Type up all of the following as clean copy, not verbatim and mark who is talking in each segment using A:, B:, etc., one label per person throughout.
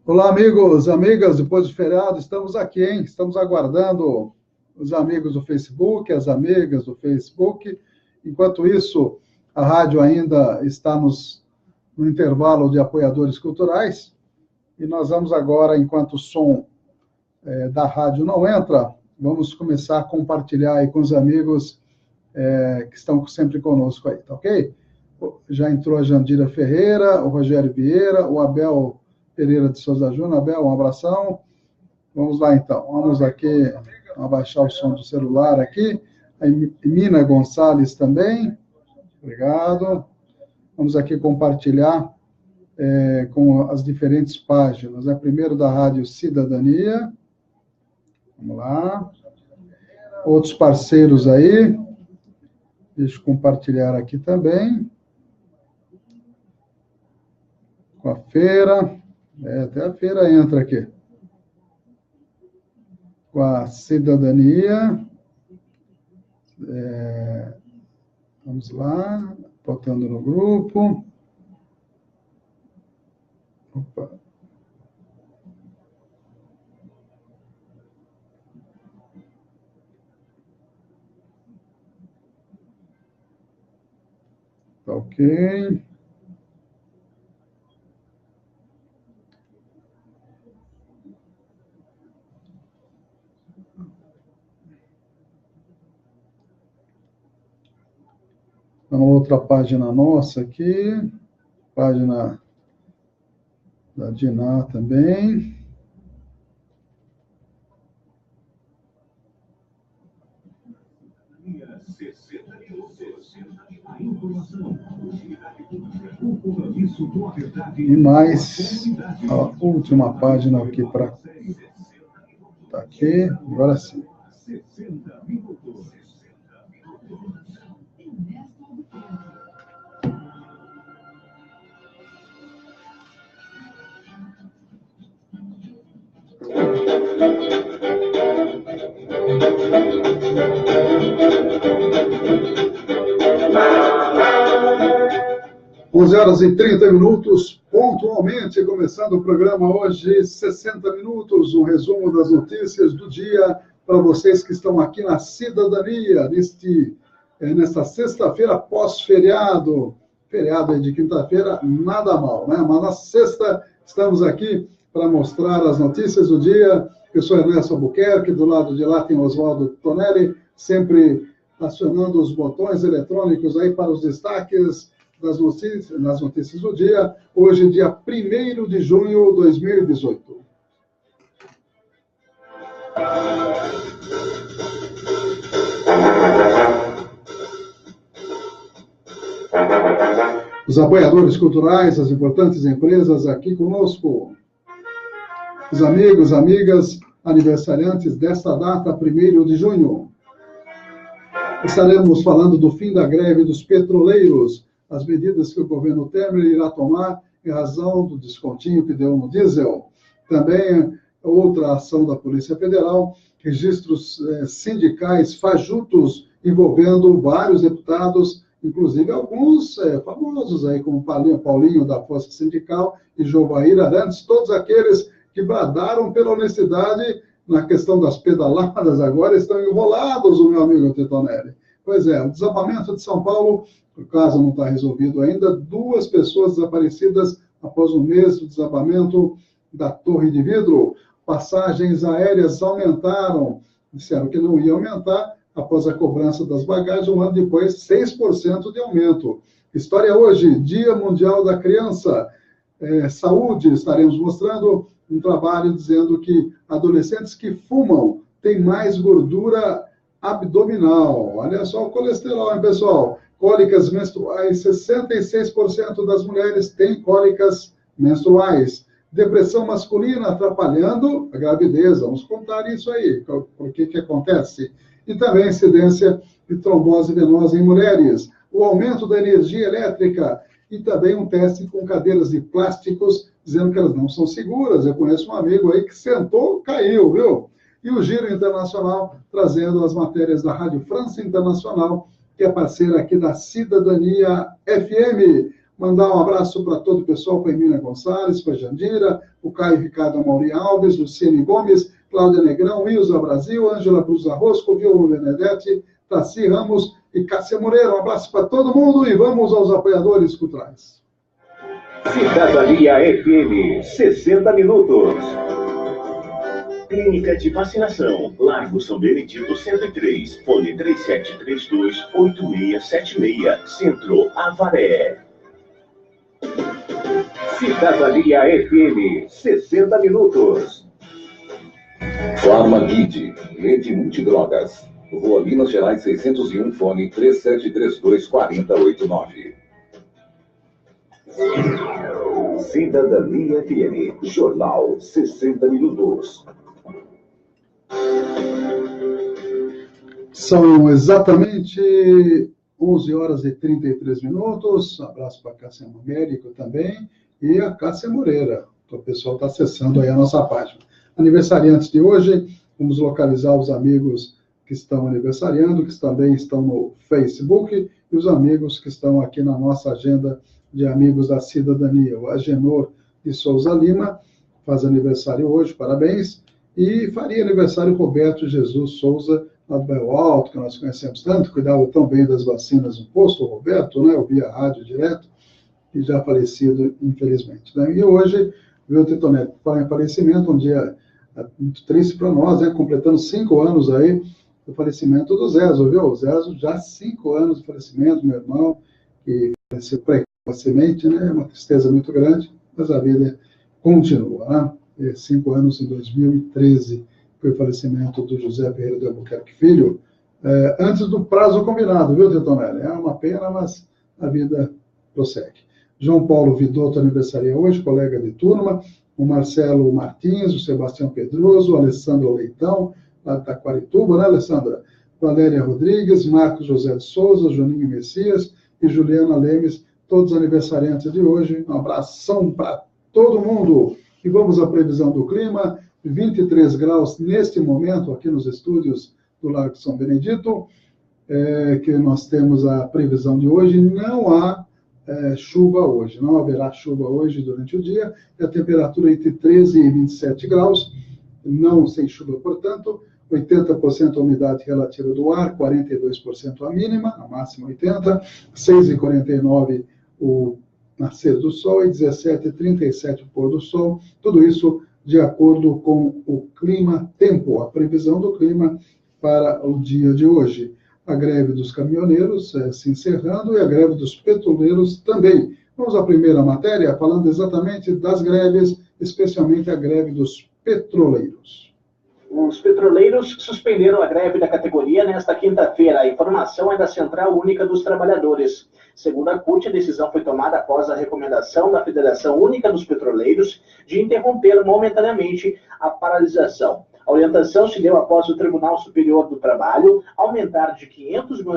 A: Olá, amigos, amigas, depois do feriado, estamos aqui, hein? Estamos aguardando os amigos do Facebook, as amigas do Facebook. Enquanto isso, a rádio ainda está no intervalo de apoiadores culturais e nós vamos agora, enquanto o som da rádio não entra, vamos começar a compartilhar aí com os amigos que estão sempre conosco aí, tá ok? Já entrou a Jandira Ferreira, o Rogério Vieira, o Abel Pereira de Souza Júnior. Abel, um abração. Vamos lá, então. Vamos aqui abaixar o som do celular aqui. A Mina Gonçalves também. Obrigado. Vamos aqui compartilhar com as diferentes páginas. Primeiro da Rádio Cidadania. Vamos lá. Outros parceiros aí. Deixa eu compartilhar aqui também. Com a feira. Até a feira entra aqui. Com a cidadania. Vamos lá. Botando no grupo. Opa. Tá ok. Uma outra página nossa aqui, página da Diná também. E mais a última página aqui para... Tá aqui, agora sim. Horas e 30 minutos, pontualmente, começando o programa hoje, 60 minutos, um resumo das notícias do dia para vocês que estão aqui na Cidadania, nesta sexta-feira pós-feriado, feriado de quinta-feira, nada mal, né? Mas na sexta estamos aqui para mostrar as notícias do dia. Eu sou Ernesto Albuquerque, do lado de lá tem Oswaldo Tonelli, sempre acionando os botões eletrônicos aí para os destaques nas notícias do dia, hoje, dia 1º de junho de 2018. Os apoiadores culturais, as importantes empresas aqui conosco, os amigos, amigas, aniversariantes desta data, 1º de junho. Estaremos falando do fim da greve dos petroleiros, as medidas que o governo Temer irá tomar em razão do descontinho que deu no diesel. Também outra ação da Polícia Federal, registros sindicais fajutos envolvendo vários deputados, inclusive alguns famosos aí, como Paulinho da Força Sindical e Jovair Arantes, todos aqueles que bradaram pela honestidade na questão das pedaladas, agora estão enrolados, o meu amigo Titonelli. Pois é, o desabamento de São Paulo, o caso não está resolvido ainda, 2 pessoas desaparecidas após um mês do desabamento da Torre de Vidro. Passagens aéreas aumentaram, disseram que não ia aumentar, após a cobrança das bagagens, um ano depois, 6% de aumento. História hoje, Dia Mundial da Criança. Saúde, estaremos mostrando um trabalho dizendo que adolescentes que fumam têm mais gordura abdominal. Olha só o colesterol, hein, pessoal? Cólicas menstruais, 66% das mulheres têm cólicas menstruais. Depressão masculina atrapalhando a gravidez. Vamos contar isso aí, por que acontece. E também incidência de trombose venosa em mulheres. O aumento da energia elétrica e também um teste com cadeiras de plásticos, dizendo que elas não são seguras. Eu conheço um amigo aí que sentou, caiu, viu? E o Giro Internacional, trazendo as matérias da Rádio França Internacional, que é parceira aqui da Cidadania FM. Mandar um abraço para todo o pessoal, para Emília Gonçalves, para Jandira, o Caio Ricardo Amauri Alves, Luciene Gomes, Cláudia Negrão, Ilza Brasil, Ângela Cruz Arrosco, Vilma Benedetti, Taci Ramos e Cássia Moreira. Um abraço para todo mundo e vamos aos apoiadores culturais.
B: Cidadania FM, 60 minutos. Clínica de Vacinação, Largo São Benedito 103, fone 3732-8676, Centro, Avaré. Cidadania FM, 60 minutos.
C: Farmaguide, rede multidrogas. Rua Minas Gerais 601, fone 3732-4089.
B: Cidadania FM, Jornal 60 minutos.
A: São exatamente 11 horas e 33 minutos. Um abraço para a Cássia Mérico também e a Cássia Moreira. O pessoal está acessando aí a nossa página. Aniversariantes de hoje, vamos localizar os amigos que estão aniversariando, que também estão no Facebook, e os amigos que estão aqui na nossa agenda de amigos da cidadania. O Agenor de Souza Lima faz aniversário hoje, parabéns. E faria aniversário Roberto Jesus Souza, lá do Bairro Alto, que nós conhecemos tanto, cuidava tão bem das vacinas no posto, o Roberto, né, eu via rádio direto, e já falecido, infelizmente. Né? E hoje, viu, Titonete, para em falecimento, um dia muito triste para nós, né, completando 5 anos aí do falecimento do Zezo, viu? O Zezo já 5 anos de falecimento, meu irmão, que faleceu precocemente, né, é uma tristeza muito grande, mas a vida continua, né? 5 anos em 2013, foi o falecimento do José Ferreira de Albuquerque Filho, antes do prazo combinado, viu, Titonelli? É uma pena, mas a vida prossegue. João Paulo Vidotto aniversaria hoje, colega de turma, o Marcelo Martins, o Sebastião Pedroso, o Alessandro Leitão, lá de Taquarituba, né, Alessandra? Valéria Rodrigues, Marcos José de Souza, Juninho Messias e Juliana Lemes, todos aniversariantes de hoje. Um abração para todo mundo. E vamos à previsão do clima, 23 graus neste momento, aqui nos estúdios do Largo São Benedito, que nós temos a previsão de hoje. Não há chuva hoje, não haverá chuva hoje durante o dia, e a temperatura entre 13 e 27 graus, não sem chuva, portanto, 80% a umidade relativa do ar, 42% a mínima, a máxima 80, 6h49 o nascer do sol e 17h37 o pôr do sol, tudo isso de acordo com o clima-tempo, a previsão do clima para o dia de hoje. A greve dos caminhoneiros se encerrando e a greve dos petroleiros também. Vamos à primeira matéria, falando exatamente das greves, especialmente a greve dos petroleiros.
D: Os petroleiros suspenderam a greve da categoria nesta quinta-feira. A informação é da Central Única dos Trabalhadores. Segundo a CUT, a decisão foi tomada após a recomendação da Federação Única dos Petroleiros de interromper momentaneamente a paralisação. A orientação se deu após o Tribunal Superior do Trabalho aumentar de R$500 mil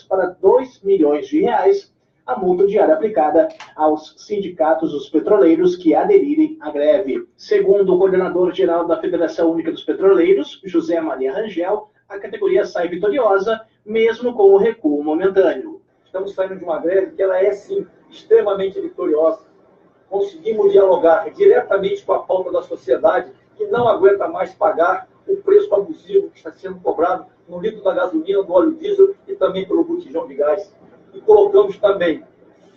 D: para R$2 milhões a multa diária aplicada aos sindicatos dos petroleiros que aderirem à greve. Segundo o coordenador-geral da Federação Única dos Petroleiros, José Maria Rangel, a categoria sai vitoriosa, mesmo com o recuo momentâneo.
E: Estamos saindo de uma greve que ela é, sim, extremamente vitoriosa. Conseguimos dialogar diretamente com a pauta da sociedade, que não aguenta mais pagar o preço abusivo que está sendo cobrado no litro da gasolina, do óleo diesel e também pelo botijão de gás. E colocamos também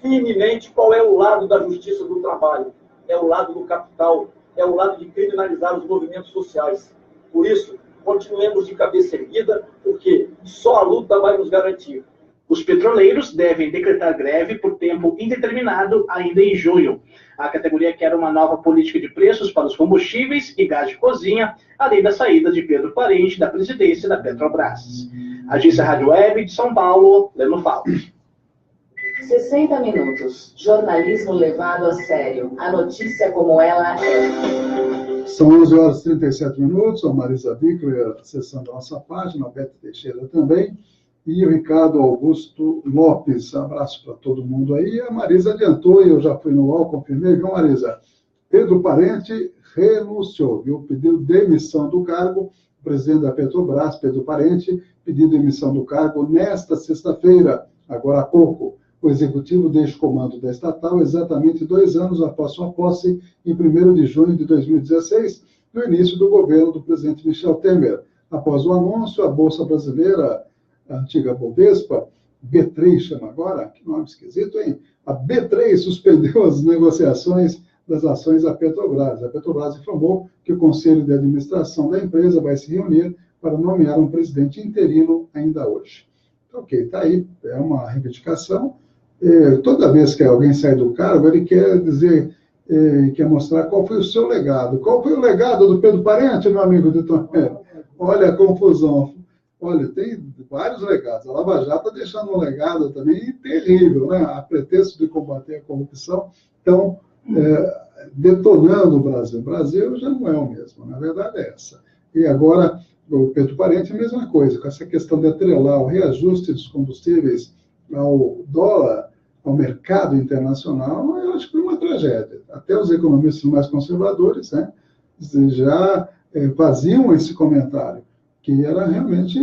E: firmemente qual é o lado da justiça do trabalho. É o lado do capital, é o lado de criminalizar os movimentos sociais. Por isso, continuemos de cabeça erguida, porque só a luta vai nos garantir.
D: Os petroleiros devem decretar greve por tempo indeterminado ainda em junho. A categoria quer uma nova política de preços para os combustíveis e gás de cozinha, além da saída de Pedro Parente da presidência da Petrobras. Agência Rádio Web de São Paulo, Leno Fausto.
F: 60 minutos. Jornalismo levado a sério. A notícia como ela é.
A: São 11 horas e 37 minutos. A Marisa Bickler acessando a nossa página, a Beto Teixeira também. E o Ricardo Augusto Lopes. Abraço para todo mundo aí. A Marisa adiantou, e eu já fui no UOL, confirmei, viu, Marisa? Pedro Parente renunciou, viu? Pediu demissão do cargo. O presidente da Petrobras, Pedro Parente, pediu demissão do cargo nesta sexta-feira, agora há pouco. o executivo deixa o comando da estatal exatamente 2 anos após sua posse, em 1º de junho de 2016, no início do governo do presidente Michel Temer. Após o anúncio, a Bolsa Brasileira, a antiga Bovespa, B3 chama agora, que nome esquisito, hein? A B3 suspendeu as negociações das ações da Petrobras. A Petrobras informou que o Conselho de Administração da empresa vai se reunir para nomear um presidente interino ainda hoje. Ok, está aí, é uma reivindicação. Toda vez que alguém sai do cargo, ele quer dizer, quer mostrar qual foi o seu legado. Qual foi o legado do Pedro Parente, meu amigo de Tomé? Olha a confusão. Olha, tem vários legados. A Lava Jato está deixando um legado também terrível, né? A pretexto de combater a corrupção, estão detonando o Brasil. O Brasil já não é o mesmo, na verdade é essa. E agora, o Pedro Parente, a mesma coisa, com essa questão de atrelar o reajuste dos combustíveis ao dólar, ao mercado internacional, eu acho que foi uma tragédia. Até os economistas mais conservadores, né, já faziam esse comentário, que era realmente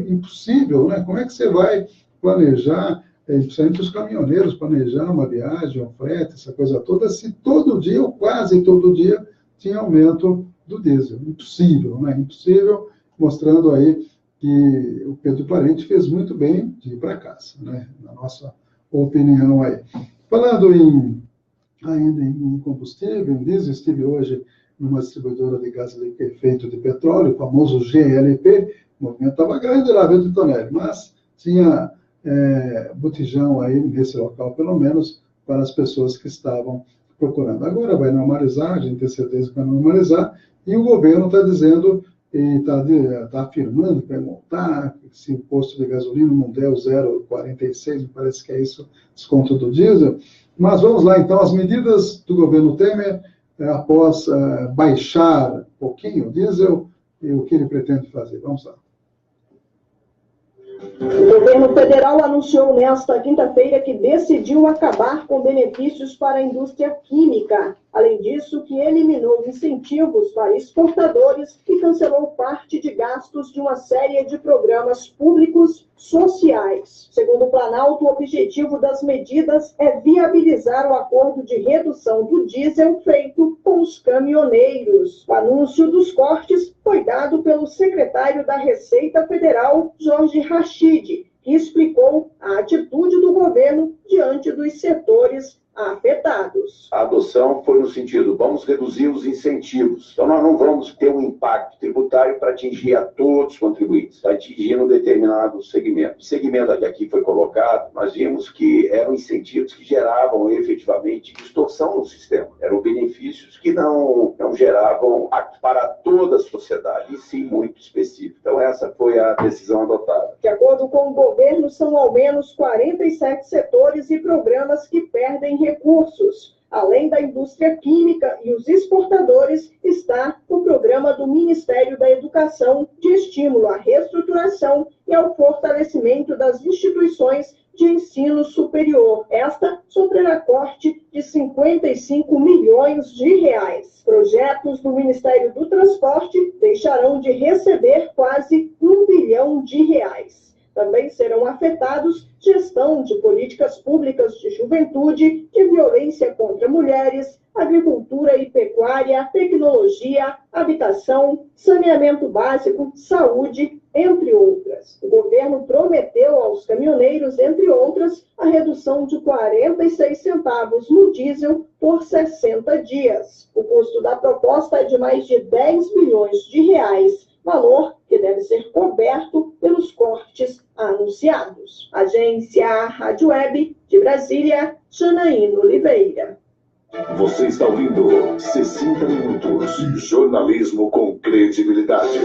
A: impossível, né? Como é que você vai planejar, principalmente os caminhoneiros, planejar uma viagem, um frete, essa coisa toda, se todo dia, ou quase todo dia, tinha aumento do diesel? Impossível, né? Impossível, mostrando aí que o Pedro Parente fez muito bem de ir para casa, né? Na nossa opinião aí. Falando ainda em combustível, em diesel, estive hoje numa distribuidora de gás liquefeito de petróleo, o famoso GLP, o movimento estava grande lá dentro do Tonelli, mas tinha botijão aí nesse local, pelo menos, para as pessoas que estavam procurando. Agora vai normalizar, a gente tem certeza que vai normalizar, e o governo está dizendo, e está afirmando que vai montar, se o posto de gasolina não der o 0,46, me parece que é isso, desconto do diesel. Mas vamos lá, então, as medidas do governo Temer, após baixar um pouquinho o diesel, e o que ele pretende fazer. Vamos lá.
G: O governo federal anunciou nesta quinta-feira que decidiu acabar com benefícios para a indústria química. Além disso, que eliminou incentivos para exportadores e cancelou parte de gastos de uma série de programas públicos sociais. Segundo o Planalto, o objetivo das medidas é viabilizar o acordo de redução do diesel feito com os caminhoneiros. O anúncio dos cortes foi dado pelo secretário da Receita Federal, Jorge Rachid, que explicou a atitude do governo diante dos setores afetados.
H: A adoção foi no sentido, vamos reduzir os incentivos. Então, nós não vamos ter um impacto tributário para atingir a todos os contribuintes, para atingir um determinado segmento. O segmento que aqui foi colocado, nós vimos que eram incentivos que geravam efetivamente distorção no sistema. Eram benefícios que não geravam para toda a sociedade, e sim muito específico. Então, essa foi a decisão adotada.
G: De acordo com o governo, são ao menos 47 setores e programas que perdem recursos. Além da indústria química e os exportadores, está o programa do Ministério da Educação de estímulo à reestruturação e ao fortalecimento das instituições de ensino superior. Esta sofrerá corte de 55 milhões de reais. Projetos do Ministério do Transporte deixarão de receber quase 1 bilhão de reais. Também serão afetados gestão de políticas públicas de juventude, de violência contra mulheres, agricultura e pecuária, tecnologia, habitação, saneamento básico, saúde, entre outras. O governo prometeu aos caminhoneiros, entre outras, a redução de 46 centavos no diesel por 60 dias. O custo da proposta é de mais de 10 milhões de reais, valor que deve ser coberto pelos cortes anunciados. Agência Rádio Web de Brasília, Janaína Oliveira.
C: Você está ouvindo 60 Minutos de jornalismo com credibilidade.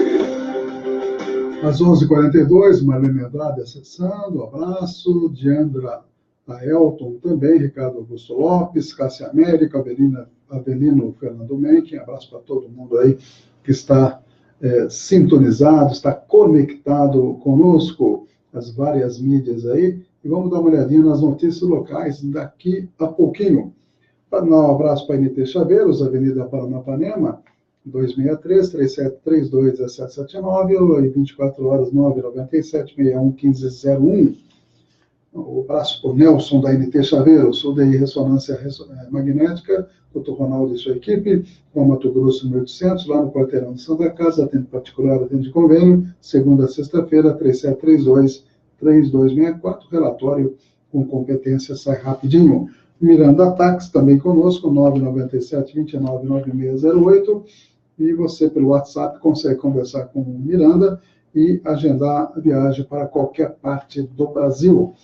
A: Às 11h42, Marlene Andrade acessando, abraço, Diandra Aelton também, Ricardo Augusto Lopes, Cássia América, Avelino Fernando Mencken, abraço para todo mundo aí que está sintonizado, está conectado conosco, as várias mídias aí, e vamos dar uma olhadinha nas notícias locais daqui a pouquinho. Um abraço para a NT Chaveiros, Avenida Paranapanema, 263-3732-1779 e 24 horas 997-61-1501. Um abraço para o Nelson, da NT Chaveiro, sou de ressonância magnética, Dr. Ronaldo e sua equipe, com Mato Grosso 1800, lá no quarteirão de Santa Casa, atende particular, atende convênio, segunda a sexta-feira, 3732-3264, relatório com competência sai rapidinho. Miranda Tax, também conosco, 997-299608, e você, pelo WhatsApp, consegue conversar com o Miranda e agendar a viagem para qualquer parte do Brasil.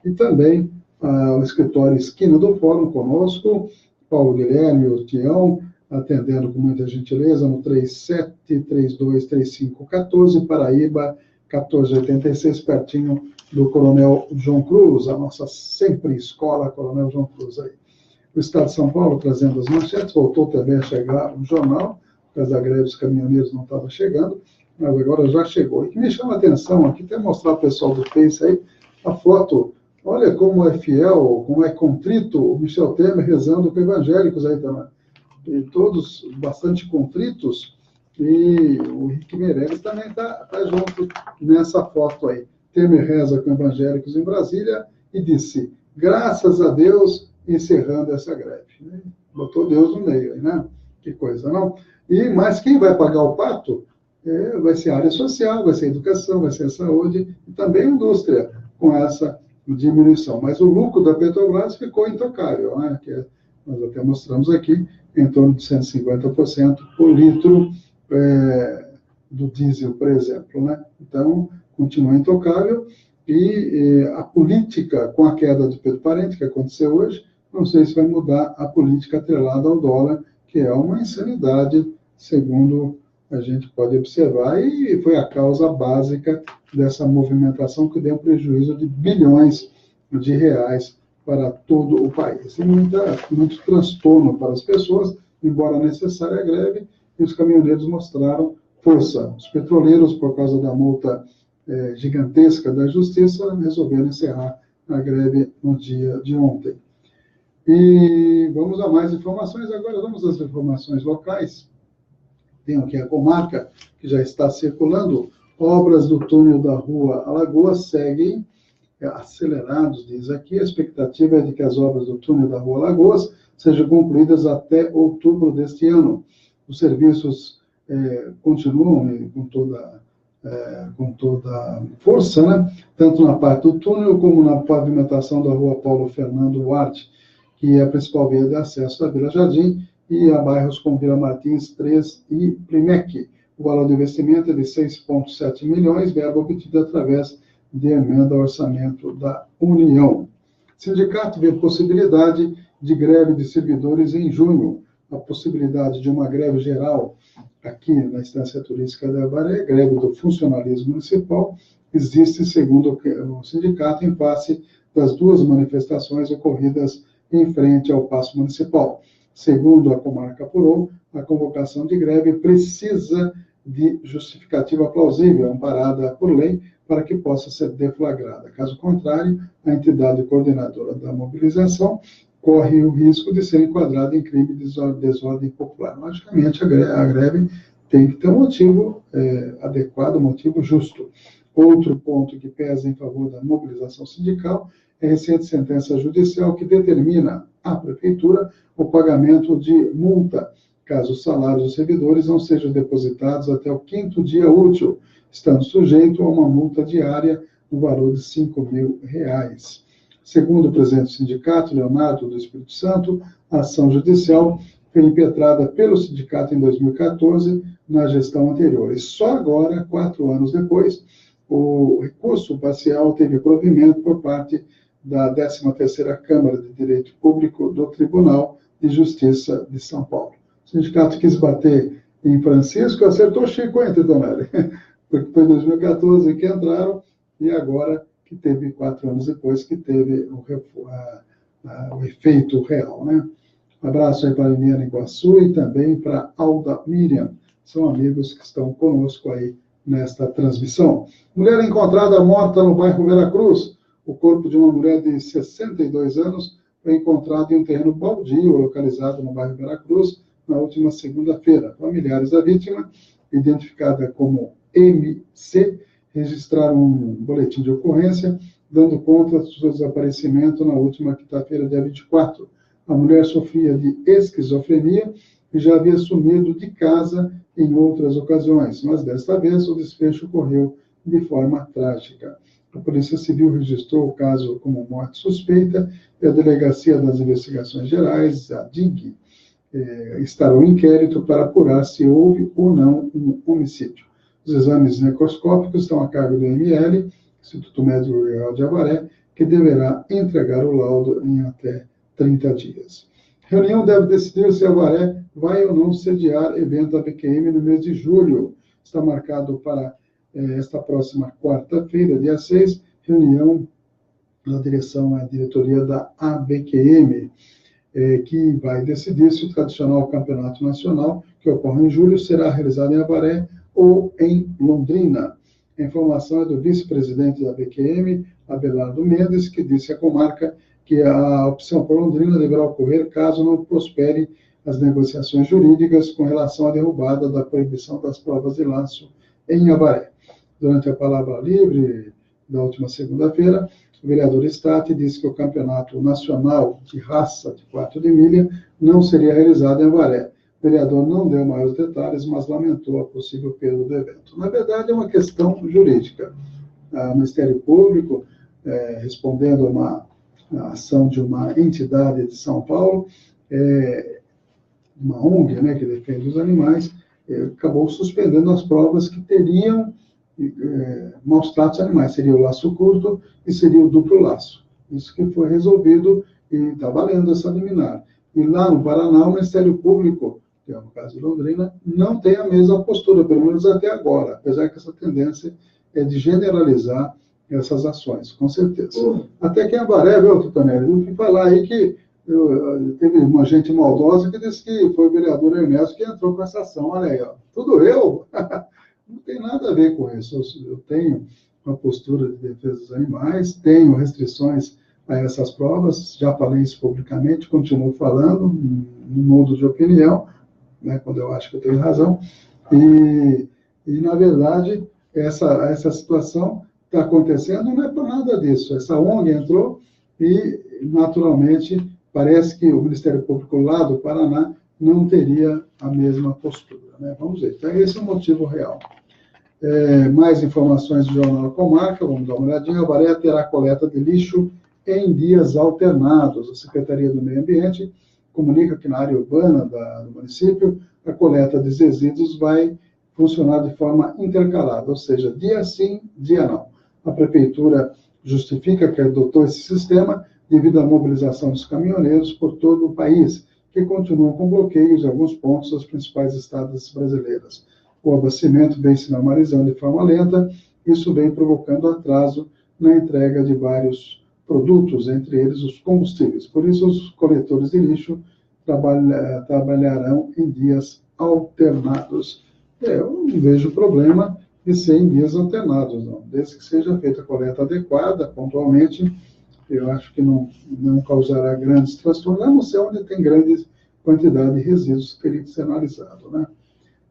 A: E também o escritório Esquina do Fórum conosco, Paulo Guilherme, o Tião, atendendo com muita gentileza no 37323514, Paraíba, 1486, pertinho do Coronel João Cruz, a nossa sempre escola Coronel João Cruz aí. O Estado de São Paulo trazendo as manchetes, voltou também a chegar o jornal, por causa da greve dos caminhoneiros não estava chegando, mas agora já chegou. E que me chama a atenção aqui, até mostrar ao pessoal do Face aí, a foto, olha como é fiel, como é contrito o Michel Temer rezando com evangélicos aí também. E todos bastante contritos, e o Henrique Meirelles também está junto nessa foto aí. Temer reza com evangélicos em Brasília e disse, graças a Deus, encerrando essa greve. Botou Deus no meio aí, né? Que coisa, não? Mas quem vai pagar o pato vai ser a área social, vai ser a educação, vai ser a saúde e também a indústria, com essa diminuição. Mas o lucro da Petrobras ficou intocável, né? Que nós até mostramos aqui, em torno de 150% por litro do diesel, por exemplo, né? Então, continua intocável, e a política, com a queda do Pedro Parente, que aconteceu hoje, não sei se vai mudar a política atrelada ao dólar, que é uma insanidade, segundo a gente pode observar, e foi a causa básica dessa movimentação que deu um prejuízo de bilhões de reais para todo o país. E muito transtorno para as pessoas, embora necessária a greve, e os caminhoneiros mostraram força. Os petroleiros, por causa da multa gigantesca da Justiça, resolveram encerrar a greve no dia de ontem. E vamos a mais informações. Agora vamos às informações locais. Tem aqui a comarca, que já está circulando. Obras do túnel da Rua Alagoas seguem acelerados, diz aqui. A expectativa é de que as obras do túnel da Rua Alagoas sejam concluídas até outubro deste ano. Os serviços continuam com toda força, né? Tanto na parte do túnel como na pavimentação da Rua Paulo Fernando Duarte, que é a principal via de acesso da Vila Jardim, e a bairros como Vila Martins 3 e Primec. O valor do investimento é de 6,7 milhões, verba obtida através de emenda ao orçamento da União. O sindicato vê possibilidade de greve de servidores em junho. A possibilidade de uma greve geral aqui na Estância Turística da Avaré, greve do funcionalismo municipal, existe, segundo o sindicato, em face das duas manifestações ocorridas em frente ao Paço Municipal. Segundo a comarca apurou, a convocação de greve precisa de justificativa plausível, amparada por lei, para que possa ser deflagrada. Caso contrário, a entidade coordenadora da mobilização corre o risco de ser enquadrada em crime de desordem popular. Logicamente, a greve tem que ter um motivo adequado, um motivo justo. Outro ponto que pesa em favor da mobilização sindical é a recente sentença judicial que determina à Prefeitura o pagamento de multa, caso os salários dos servidores não sejam depositados até o 5º dia útil, estando sujeito a uma multa diária no valor de R$5.000. Segundo o presidente do sindicato, Leonardo do Espírito Santo, a ação judicial foi impetrada pelo sindicato em 2014, na gestão anterior. E só agora, 4 anos depois, o recurso parcial teve provimento por parte da 13ª Câmara de Direito Público do Tribunal de Justiça de São Paulo. O sindicato quis bater em Francisco, acertou Chico, hein, Titonelli? Porque foi em 2014 que entraram, e agora que teve 4 anos depois que teve o efeito real, né? Um abraço aí para a Eliana Iguaçu e também para Alda Miriam. São amigos que estão conosco aí nesta transmissão. Mulher encontrada morta no bairro Veracruz. O corpo de uma mulher de 62 anos foi encontrado em um terreno baldio localizado no bairro Veracruz na última segunda-feira. Familiares da vítima, identificada como MC, registraram um boletim de ocorrência dando conta do seu desaparecimento na última quinta-feira, dia 24. A mulher sofria de esquizofrenia e já havia sumido de casa em outras ocasiões, mas desta vez o desfecho ocorreu de forma trágica. A Polícia Civil registrou o caso como morte suspeita e a Delegacia das Investigações Gerais, a DIG, instaurou inquérito para apurar se houve ou não um homicídio. Os exames necroscópicos estão a cargo do IML, Instituto Médico Legal de Avaré, que deverá entregar o laudo em até 30 dias. A reunião deve decidir se Avaré vai ou não sediar evento ABQM no mês de julho. Está marcado para esta próxima quarta-feira, dia 6, reunião da diretoria da ABQM, que vai decidir se o tradicional campeonato nacional, que ocorre em julho, será realizado em Avaré ou em Londrina. A informação é do vice-presidente da ABQM, Abelardo Mendes, que disse à comarca que a opção por Londrina deverá ocorrer caso não prospere as negociações jurídicas com relação à derrubada da proibição das provas de laço em Avaré. Durante a palavra livre da última segunda-feira, o vereador Statti disse que o campeonato nacional de raça de 4 de milha não seria realizado em Avaré. O vereador não deu maiores detalhes, mas lamentou a possível perda do evento. Na verdade, é uma questão jurídica. O Ministério Público, respondendo a uma ação de uma entidade de São Paulo, uma ONG, né, que defende os animais, acabou suspendendo as provas que teriam maus tratos animais. Seria o laço curto e seria o duplo laço. Isso que foi resolvido e está valendo essa liminar. E lá no Paraná, o Ministério Público, que é o caso de Londrina, não tem a mesma postura, pelo menos até agora, apesar que essa tendência é de generalizar essas ações, com certeza. Até que em Avaré, viu, Tutanelli, eu fui falar aí que teve uma gente maldosa que disse que foi o vereador Ernesto que entrou com essa ação. Olha aí, ó, tudo eu? Não tem nada a ver com isso. Eu tenho uma postura de defesa dos animais, tenho restrições a essas provas, já falei isso publicamente, continuo falando, no modo de opinião, né, quando eu acho que eu tenho razão, e na verdade, essa situação está acontecendo, não é por nada disso. Essa ONG entrou e, naturalmente, parece que o Ministério Público lá do Paraná não teria a mesma postura, né? Vamos ver. Então, esse é o motivo real. Mais informações do Jornal Comarca, vamos dar uma olhadinha. Avaré terá coleta de lixo em dias alternados. A Secretaria do Meio Ambiente comunica que na área urbana do município, a coleta de resíduos vai funcionar de forma intercalada, ou seja, dia sim, dia não. A Prefeitura justifica que adotou esse sistema devido à mobilização dos caminhoneiros por todo o país, que continuam com bloqueios em alguns pontos das principais estradas brasileiras. O abastecimento vem se normalizando de forma lenta, isso vem provocando atraso na entrega de vários produtos, entre eles os combustíveis. Por isso, os coletores de lixo trabalharão em dias alternados. Eu não vejo problema de ser em dias alternados, não. Desde que seja feita a coleta adequada, pontualmente, eu acho que não causará grandes transtornos, a não ser onde tem grande quantidade de resíduos que teria que ser analisado, né?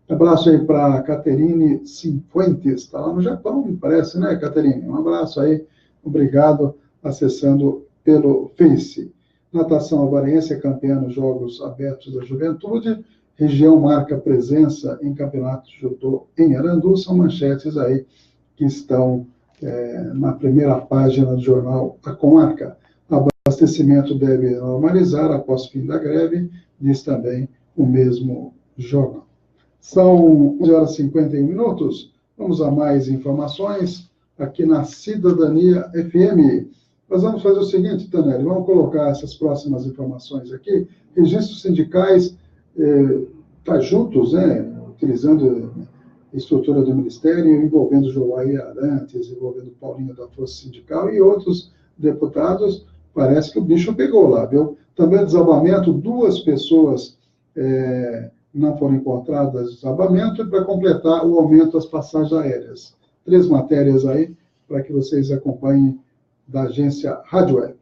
A: Abraço aí para a Caterine Cifuentes, está lá no Japão, me parece, né, Caterine? Um abraço aí, obrigado, acessando pelo Face. Natação avarense é campeã nos Jogos Abertos da Juventude, região marca presença em campeonatos de judô em Arandu, são manchetes aí que estão na primeira página do jornal A Comarca. Abastecimento deve normalizar após fim da greve, diz também o mesmo jornal. São 11h51. Vamos a mais informações aqui na Cidadania FM. Nós vamos fazer o seguinte, Tanelli, vamos colocar essas próximas informações aqui. Registros sindicais juntos, né, utilizando a estrutura do Ministério, envolvendo Joaí Arantes, envolvendo Paulinho da Força Sindical e outros deputados. Parece que o bicho pegou lá, viu? Também desabamento, 2 pessoas não foram encontradas de desabamento, e para completar o aumento das passagens aéreas. 3 matérias aí para que vocês acompanhem da agência Rádio Web.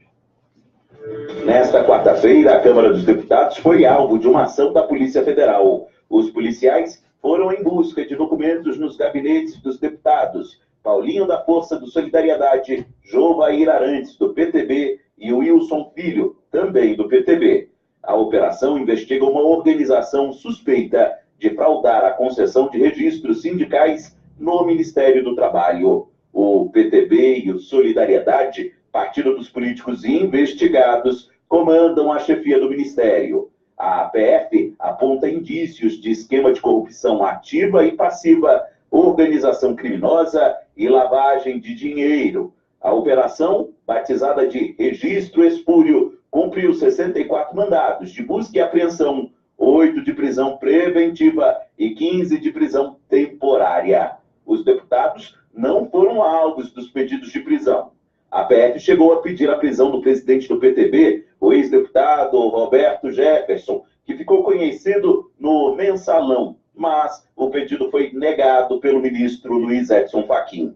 B: Nesta quarta-feira, a Câmara dos Deputados foi alvo de uma ação da Polícia Federal. Os policiais foram em busca de documentos nos gabinetes dos deputados, Paulinho da Força do Solidariedade, Jovair Arantes, do PTB, e Wilson Filho, também do PTB. A operação investiga uma organização suspeita de fraudar a concessão de registros sindicais no Ministério do Trabalho. O PTB e o Solidariedade, Partido dos Políticos Investigados, comandam a chefia do Ministério. A PF aponta indícios de esquema de corrupção ativa e passiva, organização criminosa e lavagem de dinheiro. A operação, batizada de Registro Espúrio, cumpriu 64 mandados de busca e apreensão, 8 de prisão preventiva e 15 de prisão temporária. Os deputados não foram alvos dos pedidos de prisão. A PF chegou a pedir a prisão do presidente do PTB, o ex-deputado Roberto Jefferson, que ficou conhecido no Mensalão, mas o pedido foi negado pelo ministro Luiz Edson Fachin.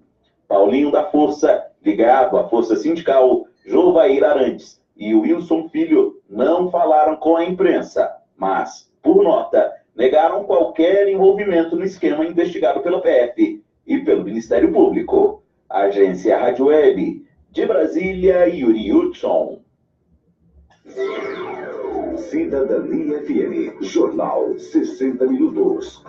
B: Paulinho da Força, ligado à Força Sindical, Jovair Arantes e Wilson Filho não falaram com a imprensa, mas, por nota, negaram qualquer envolvimento no esquema investigado pela PF e pelo Ministério Público. Agência Rádio Web, de Brasília, Yuri Hudson.
C: Cidadania FM, Jornal 60 Minutos.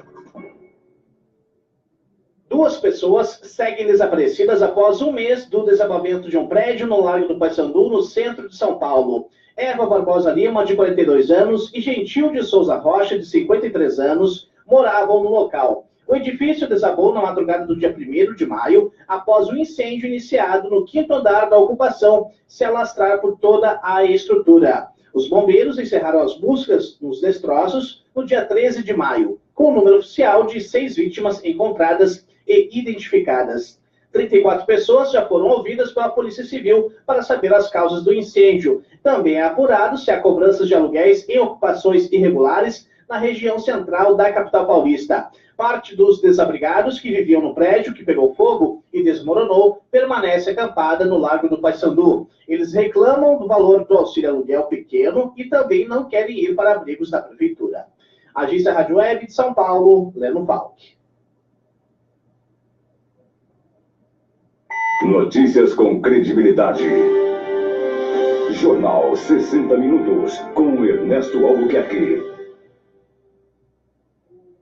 D: 2 pessoas seguem desaparecidas após um mês do desabamento de um prédio no Largo do Paissandu, no centro de São Paulo. Eva Barbosa Lima, de 42 anos, e Gentil de Souza Rocha, de 53 anos, moravam no local. O edifício desabou na madrugada do dia 1º de maio, após um incêndio iniciado no 5º andar da ocupação se alastrar por toda a estrutura. Os bombeiros encerraram as buscas nos destroços no dia 13 de maio, com o número oficial de 6 vítimas encontradas e identificadas. 34 pessoas já foram ouvidas pela Polícia Civil para saber as causas do incêndio. Também é apurado se há cobranças de aluguéis em ocupações irregulares na região central da capital paulista. Parte dos desabrigados que viviam no prédio que pegou fogo e desmoronou permanece acampada no Largo do Paissandu. Eles reclamam do valor do auxílio aluguel pequeno e também não querem ir para abrigos da prefeitura. Agência Rádio Web de São Paulo, Leno Falck.
C: Notícias com credibilidade. Jornal 60 Minutos, com Ernesto Albuquerque.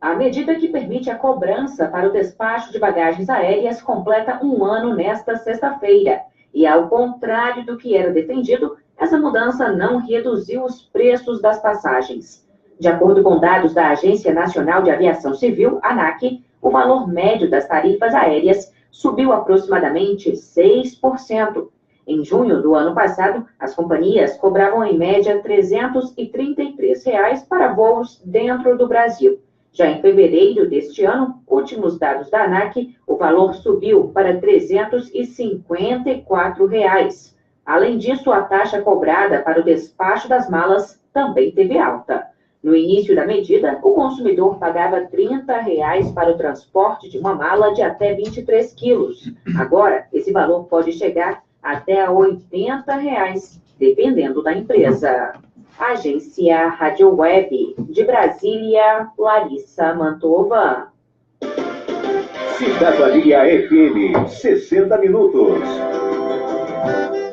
I: A medida que permite a cobrança para o despacho de bagagens aéreas completa um ano nesta sexta-feira. E, ao contrário do que era defendido, essa mudança não reduziu os preços das passagens. De acordo com dados da Agência Nacional de Aviação Civil, ANAC, o valor médio das tarifas aéreas subiu aproximadamente 6%. Em junho do ano passado, as companhias cobravam em média R$ 333 para voos dentro do Brasil. Já em fevereiro deste ano, últimos dados da ANAC, o valor subiu para R$ 354. Além disso, a taxa cobrada para o despacho das malas também teve alta. No início da medida, o consumidor pagava R$ 30 para o transporte de uma mala de até 23 quilos. Agora, esse valor pode chegar até a R$ 80, dependendo da empresa. Agência Rádio Web, de Brasília, Larissa Mantova.
C: Cidadania FM, 60 Minutos.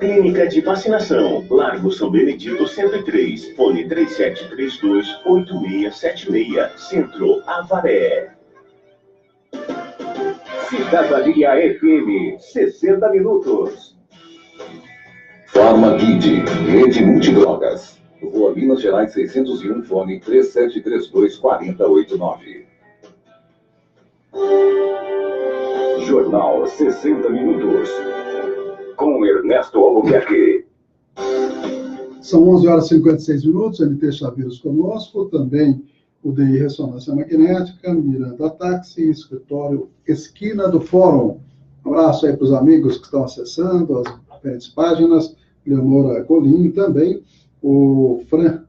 B: Clínica de Vacinação, Largo São Benedito 103, fone 3732-8676, Centro, Avaré.
C: Cidadania FM, 60 Minutos.
H: Farmaguide, Rede Multidrogas. Rua Minas Gerais 601, fone 3732-4089.
C: Jornal 60 Minutos. Com Ernesto Albuquerque.
A: São 11h56, MT Chaviros conosco, também o DI Ressonância Magnética, Miranda Táxi, escritório Esquina do Fórum. Um abraço aí para os amigos que estão acessando as diferentes páginas, Leonora Colim também, o Fran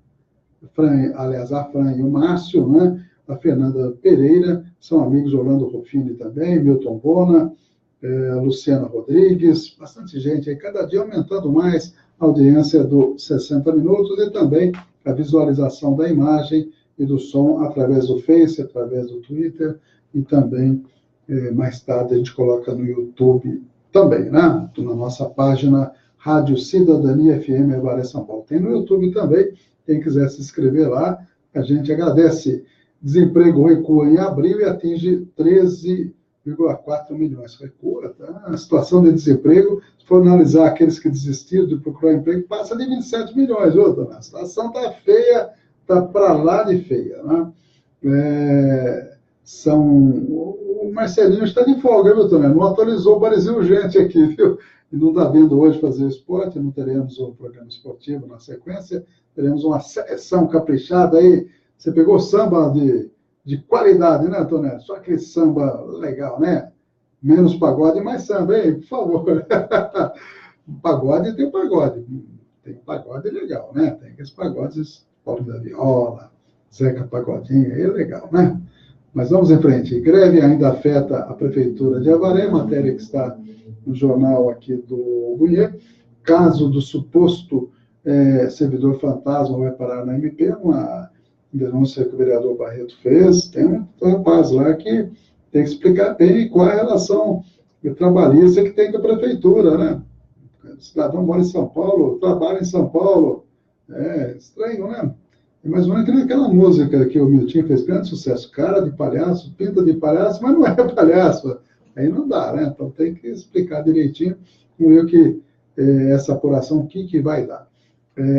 A: e o Márcio, né? A Fernanda Pereira, são amigos, Orlando Ruffini também, Milton Bona, Luciana Rodrigues, bastante gente aí, cada dia aumentando mais a audiência do 60 Minutos e também a visualização da imagem e do som através do Face, através do Twitter e também mais tarde a gente coloca no YouTube também, né? Na nossa página Rádio Cidadania FM Avaré São Paulo. Tem no YouTube também, quem quiser se inscrever lá, a gente agradece. Desemprego recua em abril e atinge 13,4 milhões. Recua, tá? A situação de desemprego, se for analisar aqueles que desistiram de procurar emprego, passa de 27 milhões. Outra, a situação está feia, está para lá de feia, né? O Marcelinho está de folga, viu, Tonel? Não atualizou o Brasil Urgente aqui, viu? E não está vindo hoje fazer esporte, não teremos o programa esportivo na sequência, teremos uma seleção caprichada aí. Você pegou samba de qualidade, né, Tonel? Só aquele samba legal, né? Menos pagode e mais samba, hein? Por favor. Pagode tem o pagode. Tem pagode legal, né? Tem aqueles pagodes, Paulo da Viola, Zeca Pagodinho, aí é legal, né? Mas vamos em frente. Greve ainda afeta a Prefeitura de Avaré, matéria que está no jornal aqui do Bunhê. Caso do suposto servidor fantasma vai parar na MP, uma denúncia que o vereador Barreto fez. Tem um rapaz lá que tem que explicar bem qual é a relação trabalhista que tem com a Prefeitura, né? O cidadão mora em São Paulo, trabalha em São Paulo. É estranho, né? É mais ou menos aquela música que o Miltinho fez grande sucesso. Cara de palhaço, pinta de palhaço, mas não é palhaço. Aí não dá, né? Então tem que explicar direitinho como que essa apuração, o que vai dar.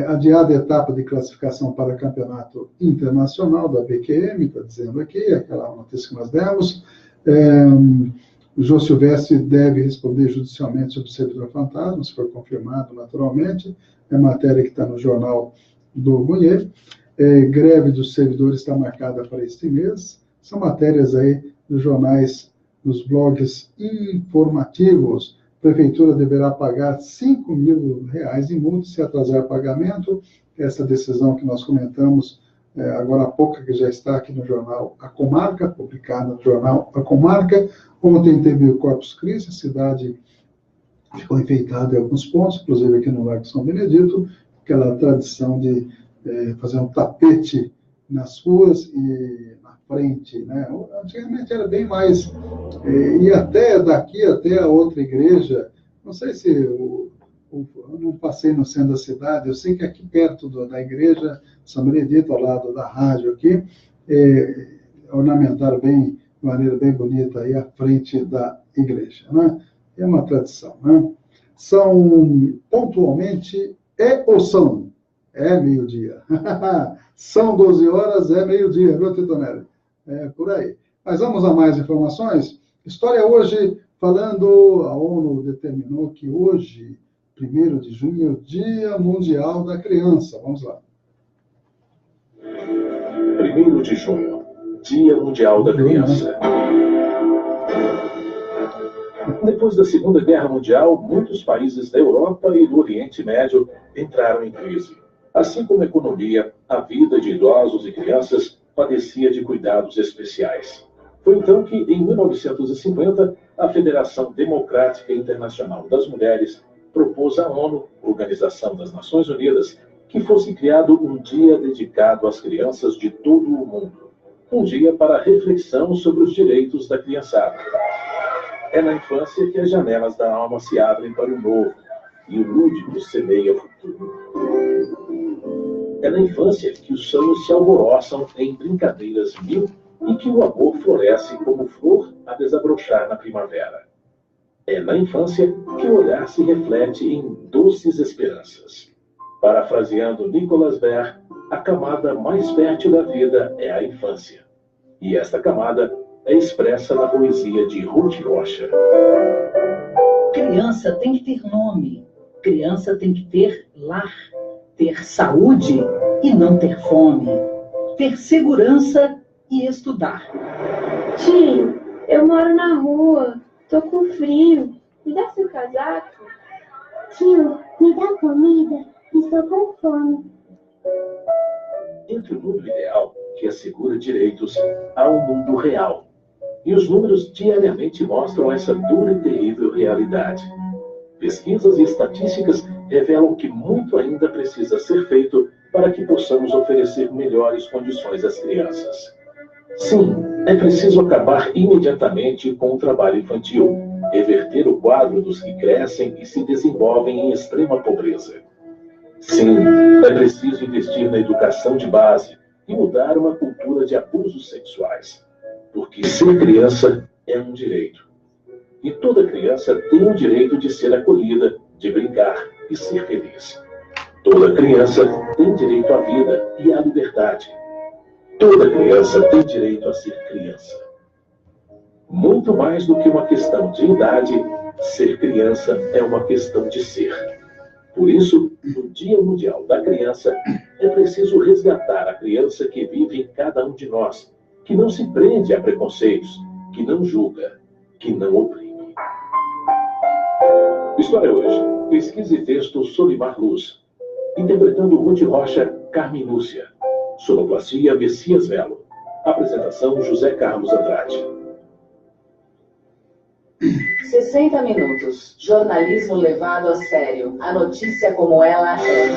A: Adiada a etapa de classificação para campeonato internacional da BQM, está dizendo aqui, aquela notícia que nós demos. O Jô Silvestre deve responder judicialmente sobre o servidor fantasma, se for confirmado naturalmente. É matéria que está no jornal do Bunhê. Greve dos servidores está marcada para este mês. São matérias aí dos jornais, dos blogs informativos. A Prefeitura deverá pagar R$5 mil em multa se atrasar pagamento. Essa decisão que nós comentamos agora há pouco, que já está aqui no jornal A Comarca, publicada no jornal A Comarca. Ontem teve o Corpus Christi, a cidade ficou enfeitada em alguns pontos, inclusive aqui no Largo São Benedito, aquela tradição de fazer um tapete nas ruas e na frente, né? Antigamente era bem mais, e até daqui até a outra igreja, não sei se eu não passei no centro da cidade, eu sei que aqui perto da igreja São Benedito, ao lado da rádio aqui, ornamentaram bem, de maneira bem bonita aí a frente da igreja, né? É uma tradição, né? São pontualmente, ou são? É meio-dia. São 12 horas, é meio-dia, viu, Titonelli? É por aí. Mas vamos a mais informações. História hoje, falando, a ONU determinou que hoje, 1º de junho, é o Dia Mundial da Criança. Vamos lá.
C: 1º de junho, Dia Mundial da Criança. Depois da Segunda Guerra Mundial, muitos países da Europa e do Oriente Médio entraram em crise. Assim como a economia, a vida de idosos e crianças padecia de cuidados especiais. Foi então que, em 1950, a Federação Democrática Internacional das Mulheres propôs à ONU, Organização das Nações Unidas, que fosse criado um dia dedicado às crianças de todo o mundo. Um dia para reflexão sobre os direitos da criançada. É na infância que as janelas da alma se abrem para o novo, e o lúdico semeia o futuro. É na infância que os sonhos se alvoroçam em brincadeiras mil e que o amor floresce como flor a desabrochar na primavera. É na infância que o olhar se reflete em doces esperanças. Parafraseando Nicolas Ver, a camada mais fértil da vida é a infância. E esta camada é expressa na poesia de Ruth Rocha.
J: Criança tem que ter nome. Criança tem que ter lar. Ter saúde e não ter fome. Ter segurança e estudar.
K: Tio, eu moro na rua. Tô com frio. Me dá seu casaco?
L: Tio, me dá comida. Estou com fome.
C: Entre o mundo ideal, que assegura direitos, há um mundo real. E os números diariamente mostram essa dura e terrível realidade. Pesquisas e estatísticas revelam que muito ainda precisa ser feito para que possamos oferecer melhores condições às crianças. Sim, é preciso acabar imediatamente com o trabalho infantil, reverter o quadro dos que crescem e se desenvolvem em extrema pobreza. Sim, é preciso investir na educação de base e mudar uma cultura de abusos sexuais, porque ser criança é um direito. E toda criança tem o direito de ser acolhida, de brincar e ser feliz. Toda criança tem direito à vida e à liberdade. Toda criança tem direito a ser criança. Muito mais do que uma questão de idade, ser criança é uma questão de ser. Por isso, no Dia Mundial da Criança, é preciso resgatar a criança que vive em cada um de nós, que não se prende a preconceitos, que não julga, que não oprime. História hoje. Pesquisa e texto Solimar Luz. Interpretando Ruth Rocha, Carmen Lúcia. Sonoplastia Messias Velo. Apresentação José Carlos Andrade.
F: 60 minutos. Jornalismo levado a sério. A notícia como ela é.